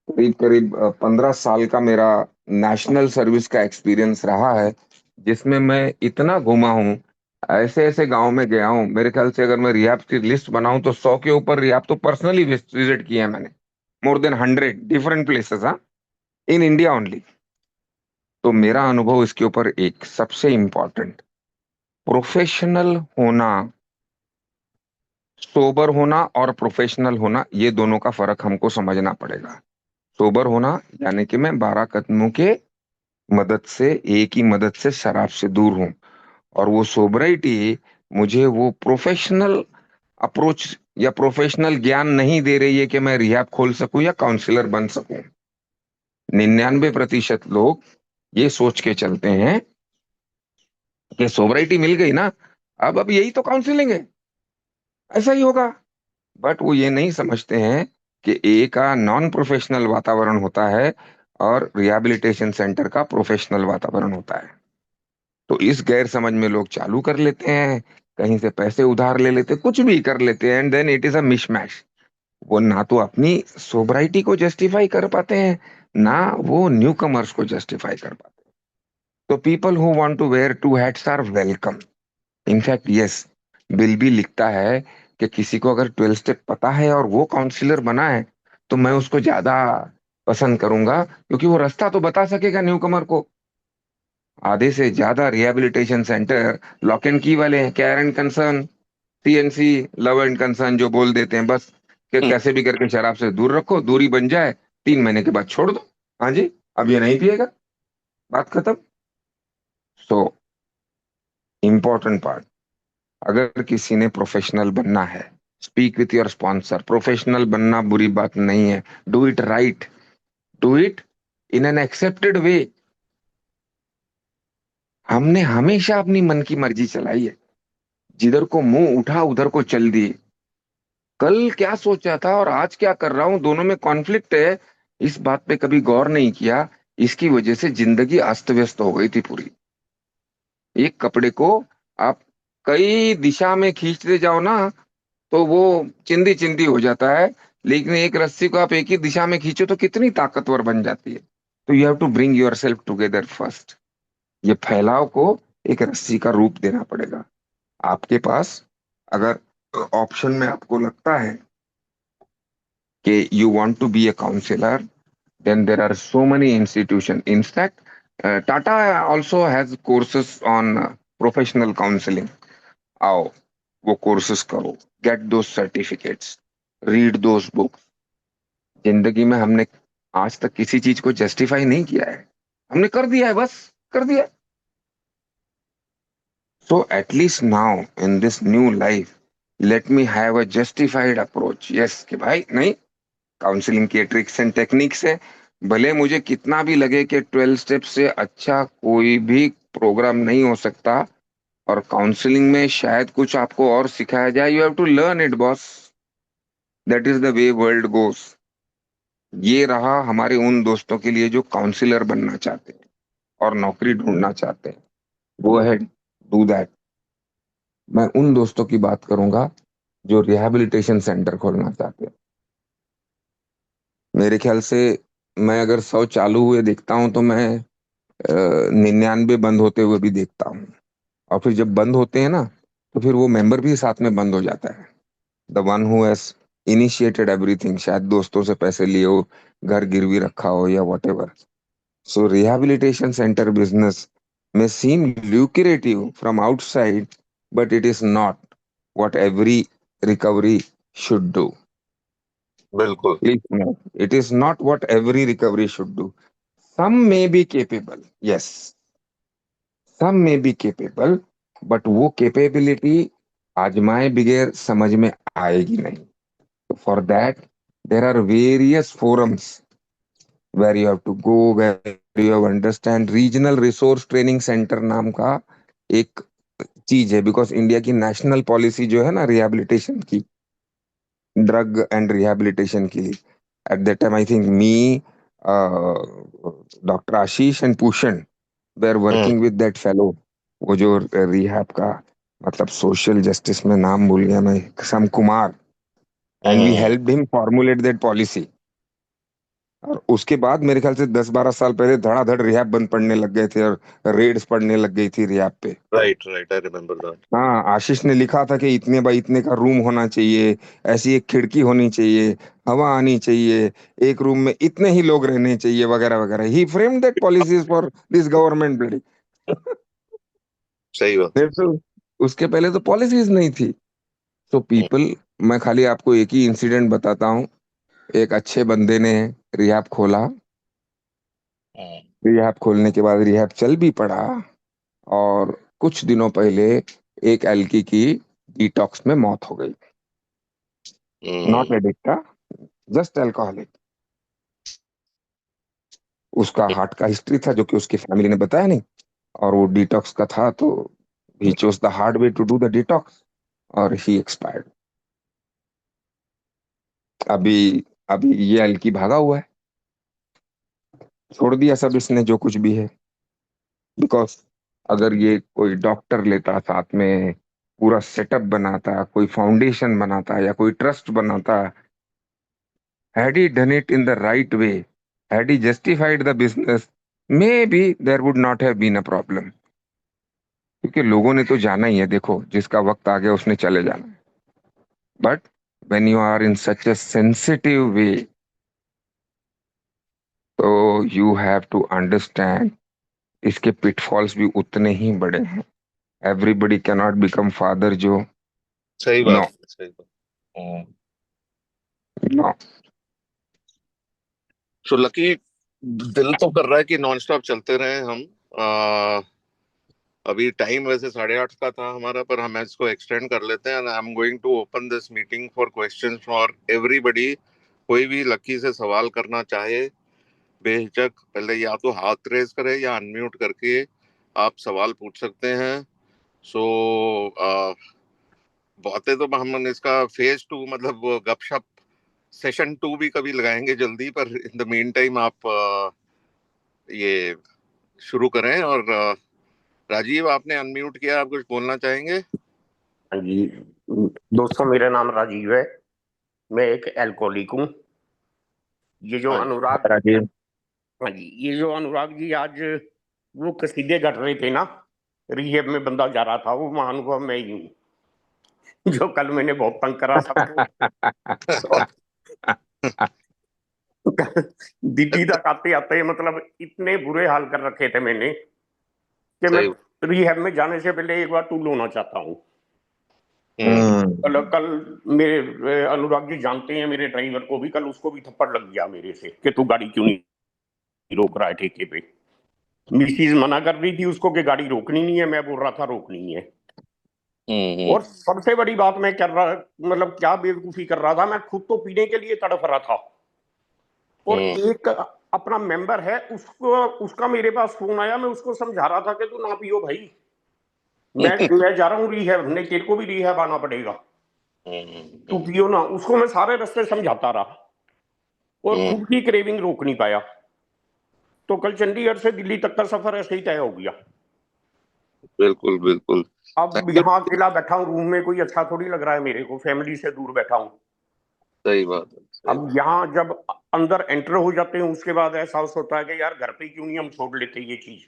करीब करीब 15 साल का मेरा नेशनल सर्विस का एक्सपीरियंस रहा है, जिसमें मैं इतना घूमा हूँ, ऐसे ऐसे गांव में गया हूँ। मेरे ख्याल से अगर मैं रियाब की लिस्ट बनाऊं तो 100 के ऊपर रियाब तो पर्सनली विजिट किया है मैंने। मोर देन 100 डिफरेंट प्लेसेस, हाँ, इन इंडिया ओनली। तो मेरा अनुभव इसके ऊपर एक सबसे इम्पोर्टेंट, प्रोफेशनल होना, सोबर होना और प्रोफेशनल होना, ये दोनों का फर्क हमको समझना पड़ेगा। सोबर होना यानी कि मैं 12 कदमों के मदद से, एक ही मदद से शराब से दूर हूं। और वो सोबराइटी मुझे वो प्रोफेशनल अप्रोच या प्रोफेशनल ज्ञान नहीं दे रही है कि मैं रिहैब खोल सकूं या काउंसलर बन सकूं। 99% लोग ये सोच के चलते हैं कि सोबराइटी मिल गई ना, अब यही तो काउंसलिंग है, ऐसा ही होगा। बट वो ये नहीं समझते हैं कि ए का नॉन प्रोफेशनल वातावरण होता है और रिहैबिलिटेशन सेंटर का प्रोफेशनल वातावरण होता है। तो इस गैर समझ में लोग चालू कर लेते हैं, कहीं से पैसे उधार ले लेते, कुछ भी कर लेते हैं, and then it is a mishmash. वो ना तो अपनी सोबराइटी को जस्टिफाई कर पाते हैं, ना वो न्यू कमर्स को जस्टिफाई कर पाते। तो people who want to wear two hats are welcome. In fact yes, Bill भी लिखता है कि किसी को अगर 12 स्टेप पता है और वो काउंसलर बना है, तो मैं उसको ज्यादा पसंद करूंगा, क्योंकि वो रास्ता तो बता सकेगा न्यू कमर को। आधे से ज्यादा रिहैबिलिटेशन सेंटर लॉक एंड की वाले हैं, care and concern, CNC, love and concern, जो बोल देते हैं बस कि
हम्म।
कैसे भी करके शराब से दूर रखो, दूरी बन जाए, 3 महीने के बाद छोड़ दो। हाँ जी, अब ये नहीं पिएगा, बात खत्म। सो इम्पोर्टेंट पार्ट, अगर किसी ने प्रोफेशनल बनना है, speak with your sponsor. Professional बनना बुरी बात नहीं है, do it right, do it in an accepted way. हमने हमेशा अपनी मन की मर्जी चलाई है, जिधर को मुंह उठा उधर को चल दिए। कल क्या सोचा था और आज क्या कर रहा हूं, दोनों में कॉन्फ्लिक्ट है, इस बात पे कभी गौर नहीं किया। इसकी वजह से जिंदगी अस्त व्यस्त हो गई थी पूरी। एक कपड़े को आप कई दिशा में खींचते जाओ ना, तो वो चिंदी चिंदी हो जाता है। लेकिन एक रस्सी को आप एक ही दिशा में खींचो तो कितनी ताकतवर बन जाती है। तो you have to bring yourself together first. ये फैलाव को एक रस्सी का रूप देना पड़ेगा आपके पास। अगर ऑप्शन में आपको लगता है कि you want to be a counsellor, then there are so many institution. In fact Tata also has courses on professional counselling. आओ, वो कोर्सेस करो, गेट दो सर्टिफिकेट्स, रीड दोस बुक्स। जिंदगी में हमने आज तक किसी चीज को जस्टिफाई नहीं किया है, हमने कर दिया है, बस कर दिया। So at least now in this new life, let me have a justified approach. Yes, कि भाई नहीं, काउंसलिंग के ट्रिक्स एंड टेक्निक्स है। भले मुझे कितना भी लगे कि 12 स्टेप से अच्छा कोई भी प्रोग्राम नहीं हो सकता, और काउंसलिंग में शायद कुछ आपको और सिखाया जाए, you have to learn it boss. That is the way world goes. ये रहा हमारे उन दोस्तों के लिए जो काउंसलर बनना चाहते हैं और नौकरी ढूंढना चाहते हैं, गो अहेड, डू दैट। मैं उन दोस्तों की बात करूंगा जो रिहैबिलिटेशन सेंटर खोलना चाहते हैं। मेरे ख्याल से मैं अगर 100 चालू हुए देखता हूं तो मैं 99 बंद होते हुए भी देखता हूँ। और फिर जब बंद होते हैं ना, तो फिर वो मेंबर भी साथ में बंद हो जाता है। The one who has initiated everything, शायद दोस्तों से पैसे लिए हो, घर गिरवी रखा हो या what ever. So rehabilitation centre business may seem lucrative from outside, but it is not what every recovery should do.
बिल्कुल।
Please note, it is not what every recovery should do. Some may be capable, yes, some may be capable, but वो capability आजमाए बगैर समझ में आएगी नहीं। For that there are various forums where you have to go, where you have understand. Regional resource training centre नाम का एक चीज है, बिकॉज इंडिया की नेशनल पॉलिसी जो है ना रिहैबिलिटेशन की, ड्रग एंड रिहैबिलिटेशन के लिए, at that time I think me, doctor Ashish and Bhushan were
hmm.
Working with that fellow. वो जो रिहैब का, मतलब सोशल जस्टिस में नाम भूल गया मैं, some Kumar. And we
hmm.
Help him formulate that policy. और उसके बाद मेरे ख्याल से 10-12 साल पहले धड़ाधड़ रिहैब बंद पड़ने लग गए थे और रेड्स पड़ने लग गई थी रिहैब पे।
Right, right, I remember that.
हाँ, आशीष ने लिखा था कि इतने बाई इतने का रूम होना चाहिए, ऐसी एक खिड़की होनी चाहिए, हवा आनी चाहिए, एक रूम में इतने ही लोग रहने चाहिए, वगैरह वगैरह। He frame that policies for this government building.
सही बात है।
तो उसके पहले तो पॉलिसीज नहीं थी। तो
हम्म।
पीपल, मैं खाली आपको एक ही इंसिडेंट बताता हूँ। एक अच्छे बंदे ने रिहैब खोला।
हम्म।
रिहैब खोलने के बाद रिहैब चल भी पड़ा। और कुछ दिनों पहले एक एल्की की डिटॉक्स में मौत हो गई। Not
hmm.
एडिक्ट था, जस्ट अल्कोहलिक। उसका हार्ट का हिस्ट्री था जो कि उसकी फैमिली ने बताया नहीं। और वो डिटॉक्स का था, तो he chose the hard way to do the detox, और ही एक्सपायर्ड। अभी अभी ये एल्की भागा हुआ है, छोड़ दिया सब इसने जो कुछ भी है। बिकॉज अगर ये कोई डॉक्टर लेता साथ में, पूरा सेटअप बनाता, कोई फाउंडेशन बनाता या कोई ट्रस्ट बनाता, had he done it in the right way, had he justified the business, maybe there would not have been a problem। क्योंकि लोगों ने तो जाना ही है, देखो जिसका वक्त आ गया उसने चले जाना है। But when you are in such a sensitive way, तो you have to understand इसके पिटफॉल्स भी उतने ही बड़े हैं। एवरीबडी कैनॉट बिकम फादर जो।
सही
नो,
बात है, सही बात। हम्म।
नो।
सो लकी, दिल तो कर रहा है कि नॉन स्टॉप चलते रहे हम। आ, अभी टाइम वैसे 8:30 का था हमारा, पर हम इसको एक्सटेंड कर लेते हैं। I am going to open this meeting for questions for everybody. कोई भी लकी से सवाल करना चाहे, बेहिचक पहले या तो हाथ रेज करे या अनम्यूट करके आप सवाल पूछ सकते हैं। सो बातें तो हम इसका फेज 2, मतलब वो गपशप सेशन 2 भी कभी लगाएंगे जल्दी। पर इन द मीन टाइम आप ये शुरू करें। और राजीव, आपने अनम्यूट किया, आप कुछ बोलना चाहेंगे?
हाँ जी दोस्तों, मेरा नाम राजीव है। मैं एक एल्कोहलिक हूँ। ये जो
हाँ जी।
अनुराग,
राजीव।
हाँ जी, ये जो अनुराग जी आज वो कसीदे कर रहे थे ना, रिहेब में बंदा जा रहा था, वो महानुभव मैं ही हूँ। जो कल मैंने बहुत तंग करा सबको। और दिल्ली तक आते आते मतलब इतने बुरे हाल कर रखे थे मैंने कि मैं
सही।
रिहेब में जाने से पहले एक बार टूल होना चाहता हूँ।
हम्म।
हम्म।
कल कल मेरे अनुराग जी जानते हैं मेरे ड्राइवर को भी, कल उसको भी थप्पड़ लग गया मेरे से कि तू गाड़ी क्यों नहीं रोक रहा है ठेके पे। मिसीज मना कर रही थी उसको कि गाड़ी रोकनी नहीं है, मैं बोल रहा था रोकनी है।
हम्म।
और सबसे बड़ी बात मैं कर रहा, मतलब क्या बेवकूफी कर रहा था, मैं खुद तो पीने के लिए तड़फ रहा था। और
हम्म।
एक अपना मेंबर है, उसको उसका मेरे पास फोन आया, मैं उसको समझा रहा था कि तू ना पियो भाई, मैं जा रहा हूँ रिहैब, नहीं तेरे को भी रिहैब आना पड़ेगा, तू
हम्म।
पियो ना। उसको मैं सारे रास्ते समझाता रहा और
हम्म।
खुद की क्रेविंग रोक नहीं पाया। तो कल चंडीगढ़ से दिल्ली तक का सफर ऐसे ही तय हो गया।
बिल्कुल, बिल्कुल।
अब
थैंक यू।
यहाँ अकेला बैठा हूँ रूम में, कोई अच्छा थोड़ी लग रहा है मेरे को, फैमिली से दूर बैठा हूँ।
सही बात है, सही
अब
बात।
यहाँ जब अंदर एंटर हो जाते हैं उसके बाद एहसास होता है कि यार घर पे क्यों नहीं हम छोड़ लेते ये चीज।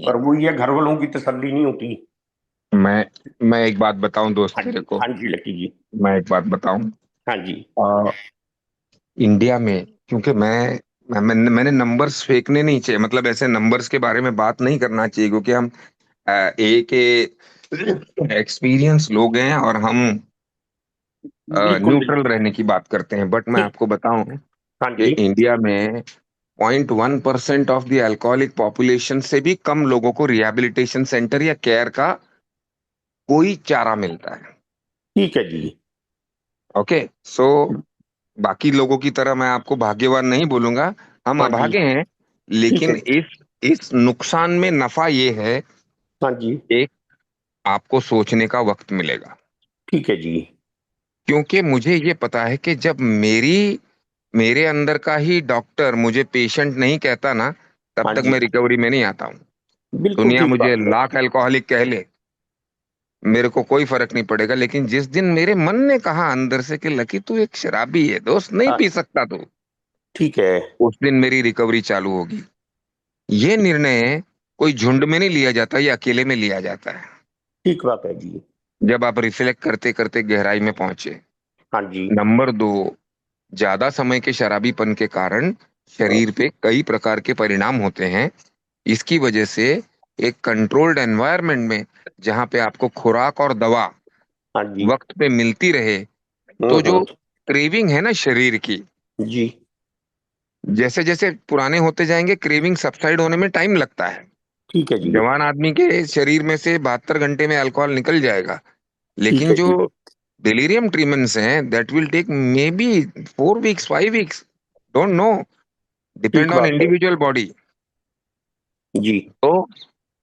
पर वो ये घर वालों की तसल्ली नहीं होती।
मैं मैं एक बात बताऊं दोस्त
हाँ
तेरे
जी,
को।
हाँ जी लकी जी।
मैं एक बात बताऊं।
हाँ जी।
आ, इंडिया में, क्योंकि मैंने नंबर्स फेंकने नहीं चाहिए, मतलब ऐसे नंबर्स के बारे में बात नहीं करना चाहिए, क्योंकि हम एक एक्सपीरियंस लोग हैं और हम
बिल्कुल
न्यूट्रल
बिल्कुल।
रहने की बात करते हैं। बट मैं आपको बताऊं
हाँ
कि
जी।
इंडिया में 0.1% ऑफ द अल्कोहलिक पॉपुलेशन से भी कम लोगों को रिहैबिलिटेशन सेंटर या केयर का कोई चारा मिलता है।
ठीक है जी।
ओके, सो बाकी लोगों की तरह मैं आपको भाग्यवान नहीं बोलूंगा, हम
हाँ जी।
अभागे हैं।
ठीक है
लेकिन
जी।
इस नुकसान में नफा ये है,
हाँ जी।
एक, आपको सोचने का वक्त मिलेगा।
ठीक है जी।
क्योंकि मुझे ये पता है कि जब मेरे अंदर का ही डॉक्टर मुझे पेशेंट नहीं कहता ना, तब
हाँ
तक
जी।
मैं रिकवरी में नहीं आता हूँ।
बिल्कुल
दुनिया
ठीक
मुझे
बात है।
लाख अल्कोहलिक कह ले, मेरे को कोई फर्क नहीं पड़ेगा। लेकिन जिस दिन मेरे मन ने कहा अंदर से कि लकी तू एक शराबी है दोस्त, नहीं
हाँ,
पी सकता तू,
ठीक है।
उस दिन मेरी रिकवरी चालू होगी। ये निर्णय कोई झुंड में नहीं लिया जाता, ये अकेले में लिया जाता है।
ठीक बात है जी।
जब आप रिफ्लेक्ट करते करते गहराई में पहुंचे।
हाँ जी।
नंबर दो, ज्यादा समय के शराबीपन के कारण
हाँ।
शरीर पे कई प्रकार के परिणाम होते हैं। इसकी वजह से एक कंट्रोल्ड एनवायरनमेंट में, जहां पे आपको खुराक और दवा
हाँ जी।
वक्त पे मिलती रहे, तो जो
हम्म।
क्रेविंग है ना शरीर की,
जी।
जैसे जैसे पुराने होते जाएंगे क्रेविंग सबसाइड होने में टाइम लगता है।
ठीक है जी।
जवान आदमी के शरीर में से 72 घंटे में अल्कोहल निकल जाएगा।
ठीक
लेकिन
है
जो
जी।
डिलीरियम ट्रीटमेंट्स हैं, that will take may be 4 weeks, 5 weeks, don't know,
ठीक
डिपेंड ऑन
बात है
इंडिविजुअल बॉडी।
जी।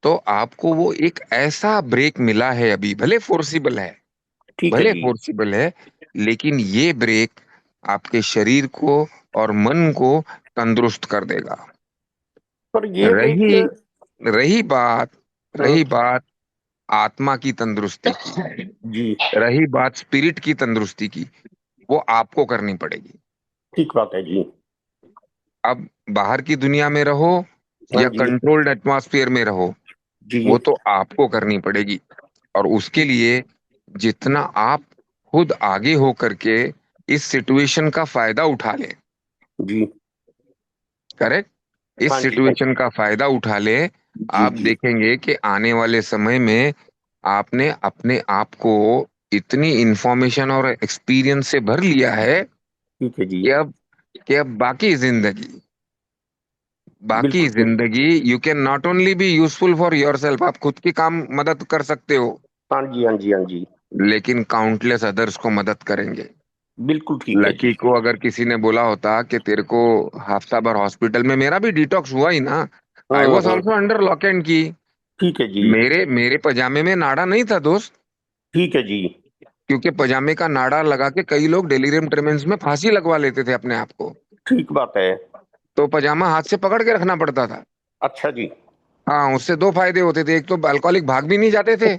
तो आपको वो एक ऐसा ब्रेक मिला है अभी, भले फोर्सिबल है,
ठीक है
भले
जी।
फोर्सिबल है, लेकिन ये ब्रेक आपके शरीर को और मन को तंदुरुस्त कर देगा।
पर ये ब्रेक।
रही रही बात
हम्म।
रही बात आत्मा की तंदुरुस्ती की,
जी।
रही बात स्पिरिट की तंदुरुस्ती की, वो आपको करनी पड़ेगी।
ठीक बात है जी।
अब बाहर की दुनिया में रहो
हाँ
या
जी।
कंट्रोल्ड एटमॉस्फेयर में रहो,
जी।
वो तो आपको करनी पड़ेगी। और उसके लिए जितना आप खुद आगे हो करके इस सिचुएशन का फायदा उठा लें,
जी।
करेक्ट, इस
हाँ जी। हाँ
सिचुएशन का फायदा उठा लें,
जी।
आप
जी।
देखेंगे कि आने वाले समय में आपने अपने आप को इतनी इंफॉर्मेशन और एक्सपीरियंस से भर लिया है
ठीक है जी।
कि अब बाकी
बिल्कुल ठीक।
जिंदगी you can not only be useful for your self, आप खुद की काम मदद कर सकते हो,
हाँ जी। हाँ जी। हाँ जी।
लेकिन काउंटलेस अदर्स को मदद करेंगे।
बिल्कुल ठीक है
लकी
जी।
को अगर किसी ने बोला होता कि तेरे को हफ्ता भर हॉस्पिटल में, मेरा भी डिटॉक्स हुआ ही ना, I was
hmm.
Also under lock and की।
ठीक है जी।
मेरे मेरे पजामे में नाड़ा नहीं था दोस्त,
ठीक है जी।
क्योंकि पजामे का नाड़ा लगा के कई लोग डेलीरियम ट्रेमेंस में फांसी लगवा लेते थे अपने आप को।
ठीक बात है।
तो पजामा हाथ से पकड़ के रखना पड़ता था।
अच्छा जी।
हाँ, उससे दो फायदे होते थे, एक तो अल्कोहलिक भाग भी नहीं जाते थे।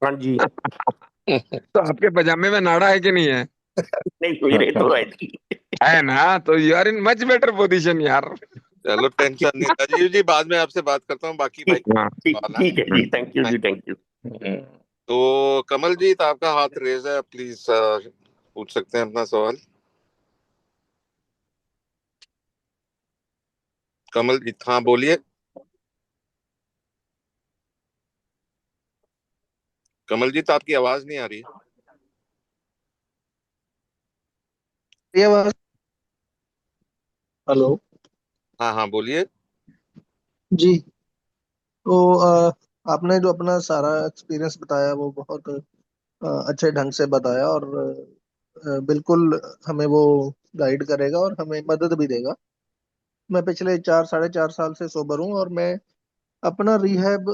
हाँ जी।
तो आपके पजामे में नाड़ा है कि नहीं है?
नहीं, मेरे तो है जी।
है ना, तो you are in much better position यार।
चलो टेंशन नहीं, राजीव जी, बाद में आपसे बात करता हूँ, बाकी भाई
हाँ।
ठीक
सवाल
ठीक है जी। थैंक यू
है।
जी। Thank you.
तो कमल जी, तो आपका हाथ रेज है, प्लीज पूछ सकते हैं अपना सवाल। कमल जी, हाँ बोलिए। कमल जी, तो आपकी आवाज नहीं आ रही।
ये बात। हेलो।
हाँ हाँ, बोलिए।
जी। तो आपने जो अपना सारा एक्सपीरियंस बताया वो बहुत अच्छे ढंग से बताया, और बिल्कुल हमें वो गाइड करेगा और हमें मदद भी देगा। मैं पिछले 4 साढ़े 4 साल से सोबर हूँ, और मैं अपना रिहैब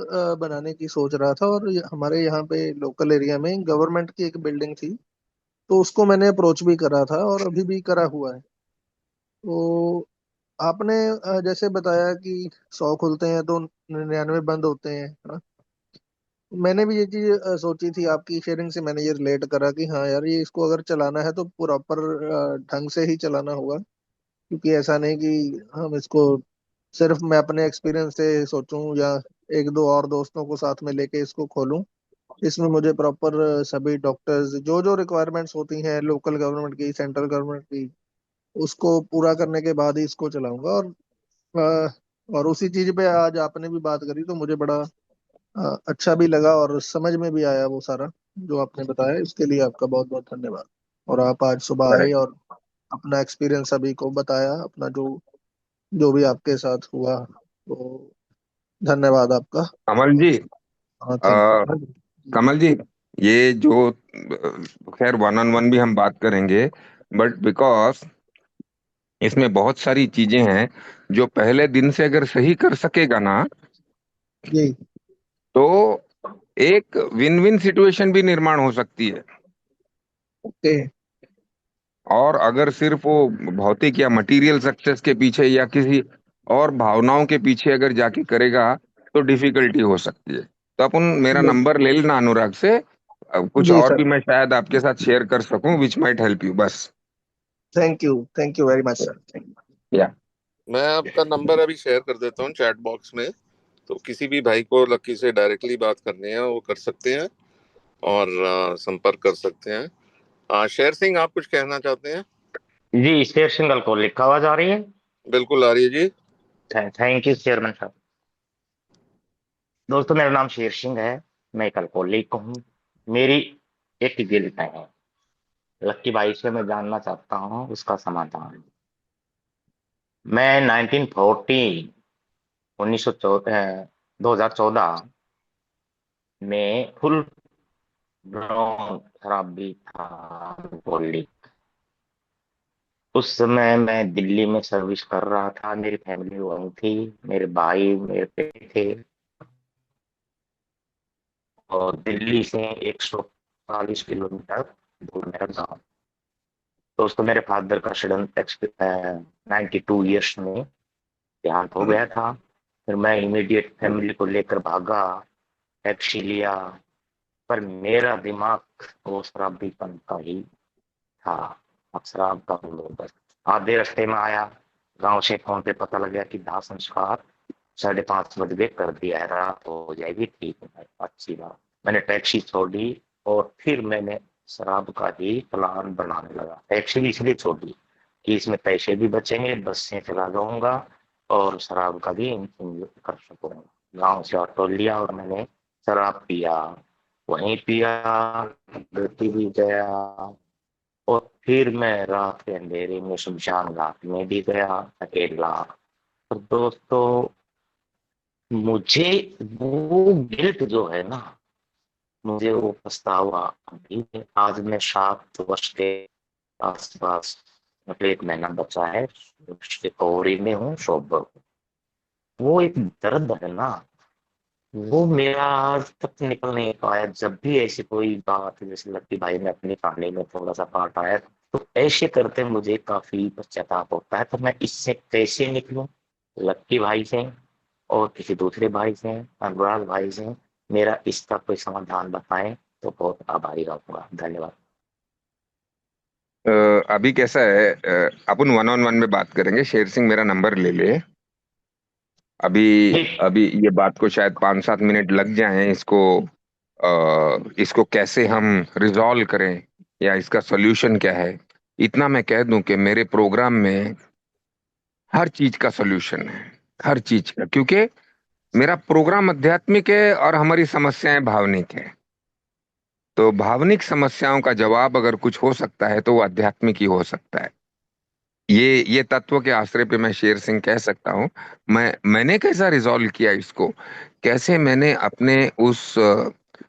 बनाने की सोच रहा था, और हमारे यहाँ पे लोकल एरिया में गवर्नमेंट की एक बिल्डिंग थी, तो उसको मैंने अप्रोच भी करा था और अभी भी करा हुआ है। तो आपने जैसे बताया कि 100 खुलते हैं तो 99 बंद होते हैं, है ना। मैंने भी ये चीज सोची थी, आपकी शेयरिंग से मैंने ये रिलेट करा कि हाँ यार, ये इसको अगर चलाना है तो प्रॉपर ढंग से ही चलाना होगा। क्योंकि ऐसा नहीं कि हम इसको सिर्फ मैं अपने एक्सपीरियंस से सोचूं, या एक दो और दोस्तों को साथ में लेके इसको खोलूं। इसमें मुझे प्रॉपर सभी डॉक्टर्स जो जो रिक्वायरमेंट्स होती हैं लोकल गवर्नमेंट की, सेंट्रल गवर्नमेंट की, उसको पूरा करने के बाद ही इसको चलाऊंगा। और उसी चीज पे आज आपने भी बात करी तो मुझे बड़ा अच्छा भी लगा, और समझ में भी आया वो सारा जो आपने बताया। इसके लिए आपका बहुत बहुत धन्यवाद। और आप आज सुबह आए और अपना एक्सपीरियंस सभी को बताया, अपना जो जो भी आपके साथ हुआ, तो धन्यवाद आपका।
कमल जी,
हाँ, थैंक
अ,
यू।
कमल जी, ये जो खैर वन ऑन वन भी हम बात करेंगे, बट बिकॉज इसमें बहुत सारी चीजें हैं जो पहले दिन से अगर सही कर सकेगा ना,
जी।
तो एक विन विन सिचुएशन भी निर्माण हो सकती है।
ओके।
और अगर सिर्फ वो भौतिक या मटेरियल सक्सेस के पीछे या किसी और भावनाओं के पीछे अगर जाके करेगा, तो डिफिकल्टी हो सकती है। तो अपन मेरा नंबर ले लेना अनुराग से, कुछ
जी
और
सर।
भी मैं शायद आपके साथ शेयर कर सकूं विच माइट हेल्प यू, बस।
Thank you very much sir.
या
मैं आपका नंबर अभी शेयर कर देता हूँ चैट बॉक्स में, तो किसी भी भाई को लक्की से डायरेक्टली बात करनी है वो कर सकते हैं और संपर्क कर सकते हैं। शेर सिंह, आप कुछ कहना चाहते हैं?
जी, शेर सिंगल को लिखा आवाज आ रही है।
बिल्कुल आ रही है जी।
थैंक यू चेयरमैन साहब। दोस्तों, मेरा नाम शेर सिंह है, मैं एक अल्कोहलिक हूँ। मेरी एक गिल्ट है, लक्की भाई से मैं जानना चाहता हूँ उसका समाधान। मैं 1914 2014 में फुल ब्राउन शराबी था, अल्कोहलिक। उस समय मैं दिल्ली में सर्विस कर रहा था, मेरी फैमिली वहीं थी, मेरे भाई मेरे पे थे, और दिल्ली से 140 किलोमीटर दूर मेरा गाँव। दोस्तों, मेरे फादर का सडन 92 ईयर्स में देहांत हो गया था। फिर मैं इमीडिएट फैमिली को लेकर भागा, टैक्सी लिया, पर मेरा दिमाग वो शराबीपन का ही था। अब शराब का बंदोबस्त आधे रास्ते में आया। गांव से फोन पे पता लगा कि दाह संस्कार 5:30 बजे कर दिया है, रात हो जाएगी, ठीक है, अच्छी बात। मैंने टैक्सी छोड़ी और फिर मैंने शराब का ही प्लान बनाने लगा। टैक्सी इसलिए छोड़ी कि इसमें पैसे भी बचेंगे, बस से चला जाऊंगा और शराब का भी इंतजाम कर सकूंगा। गांव से ऑटो लिया और मैंने शराब पिया, वहीं पिया, गलती भी गया, और फिर मैं रात के अंधेरे में शमशान घाट में भी गया अकेला। और दोस्तों, मुझे वो गिल्ट जो है ना, मुझे वो पछतावा अभी है। आज मैं 7 वर्ष के आसपास, मतलब 1 महीना बचा है, रिकवरी में हूँ, सोबर। वो एक दर्द है ना, वो मेरा आज तक निकल नहीं पाया। जब भी ऐसी कोई बात, जैसे लक्की भाई ने अपनी कहानी में थोड़ा सा पार्ट आया, तो ऐसे करते मुझे काफी पश्चाताप होता है। तो मैं इससे कैसे निकलूं? लक्की भाई से और किसी दूसरे भाई से, अनुराग भाई से मेरा इसका कोई समाधान बताएं तो बहुत आभारी रहूंगा। धन्यवाद।
अभी कैसा है, अपन वन ऑन वन में बात करेंगे। शेर सिंह मेरा नंबर ले ले अभी।
ठीक।
अभी ये बात को शायद 5-7 मिनट लग जाएं इसको, इसको कैसे हम रिजॉल्व करें या इसका सॉल्यूशन क्या है। इतना मैं कह दूं कि मेरे प्रोग्राम में हर चीज का सॉल्यूशन है, हर चीज का, क्योंकि मेरा प्रोग्राम आध्यात्मिक है और हमारी समस्याएं भावनिक है। तो भावनिक समस्याओं का जवाब अगर कुछ हो सकता है तो वो आध्यात्मिक ही हो सकता है। ये तत्व के आश्रय पे मैं शेर सिंह कह सकता हूँ। मैंने कैसा रिजॉल्व किया इसको, कैसे मैंने अपने उस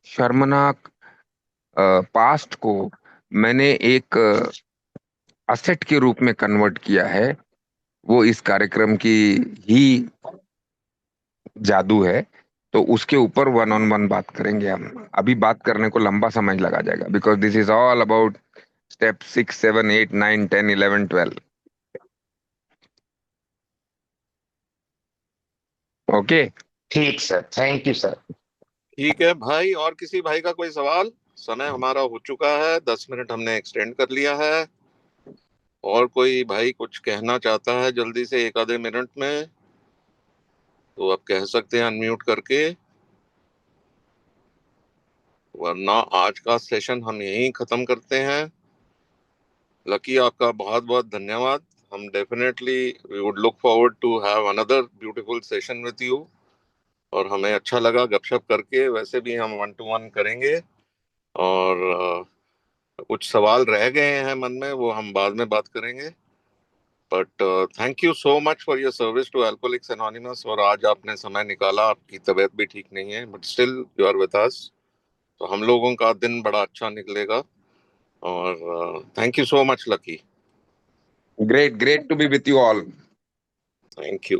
शर्मनाक पास्ट को मैंने एक असेट के रूप में कन्वर्ट किया है, वो इस कार्यक्रम की ही जादू है। तो उसके ऊपर वन ऑन वन बात करेंगे हम। अभी बात करने को लंबा समय लगा जाएगा, because this is all about step 6, 7, 8, 9, 10, 11, 12। Okay.
ठीक सर, थैंक यू सर।
ठीक है भाई, और किसी भाई का कोई सवाल? समय हमारा हो चुका है, 10 मिनट हमने एक्सटेंड कर लिया है। और कोई भाई कुछ कहना चाहता है जल्दी से, एक आधे मिनट में, तो आप कह सकते हैं अनम्यूट करके, वरना आज का सेशन हम यहीं खत्म करते हैं। लकी, आपका बहुत बहुत धन्यवाद। हम definitely we would look forward to have another beautiful session with you. और हमें अच्छा लगा गपशप करके, वैसे भी हम 1 to 1 करेंगे। और कुछ सवाल रह गए हैं मन में, वो हम बाद में बात करेंगे। But thank you so much for your service to Alcoholics Anonymous. और आज आपने समय निकाला, आपकी तबीयत भी ठीक नहीं है, but still you are with us, तो हम लोगों का दिन बड़ा अच्छा निकलेगा। और thank you so much lucky.
Great to be with you all.
Thank you.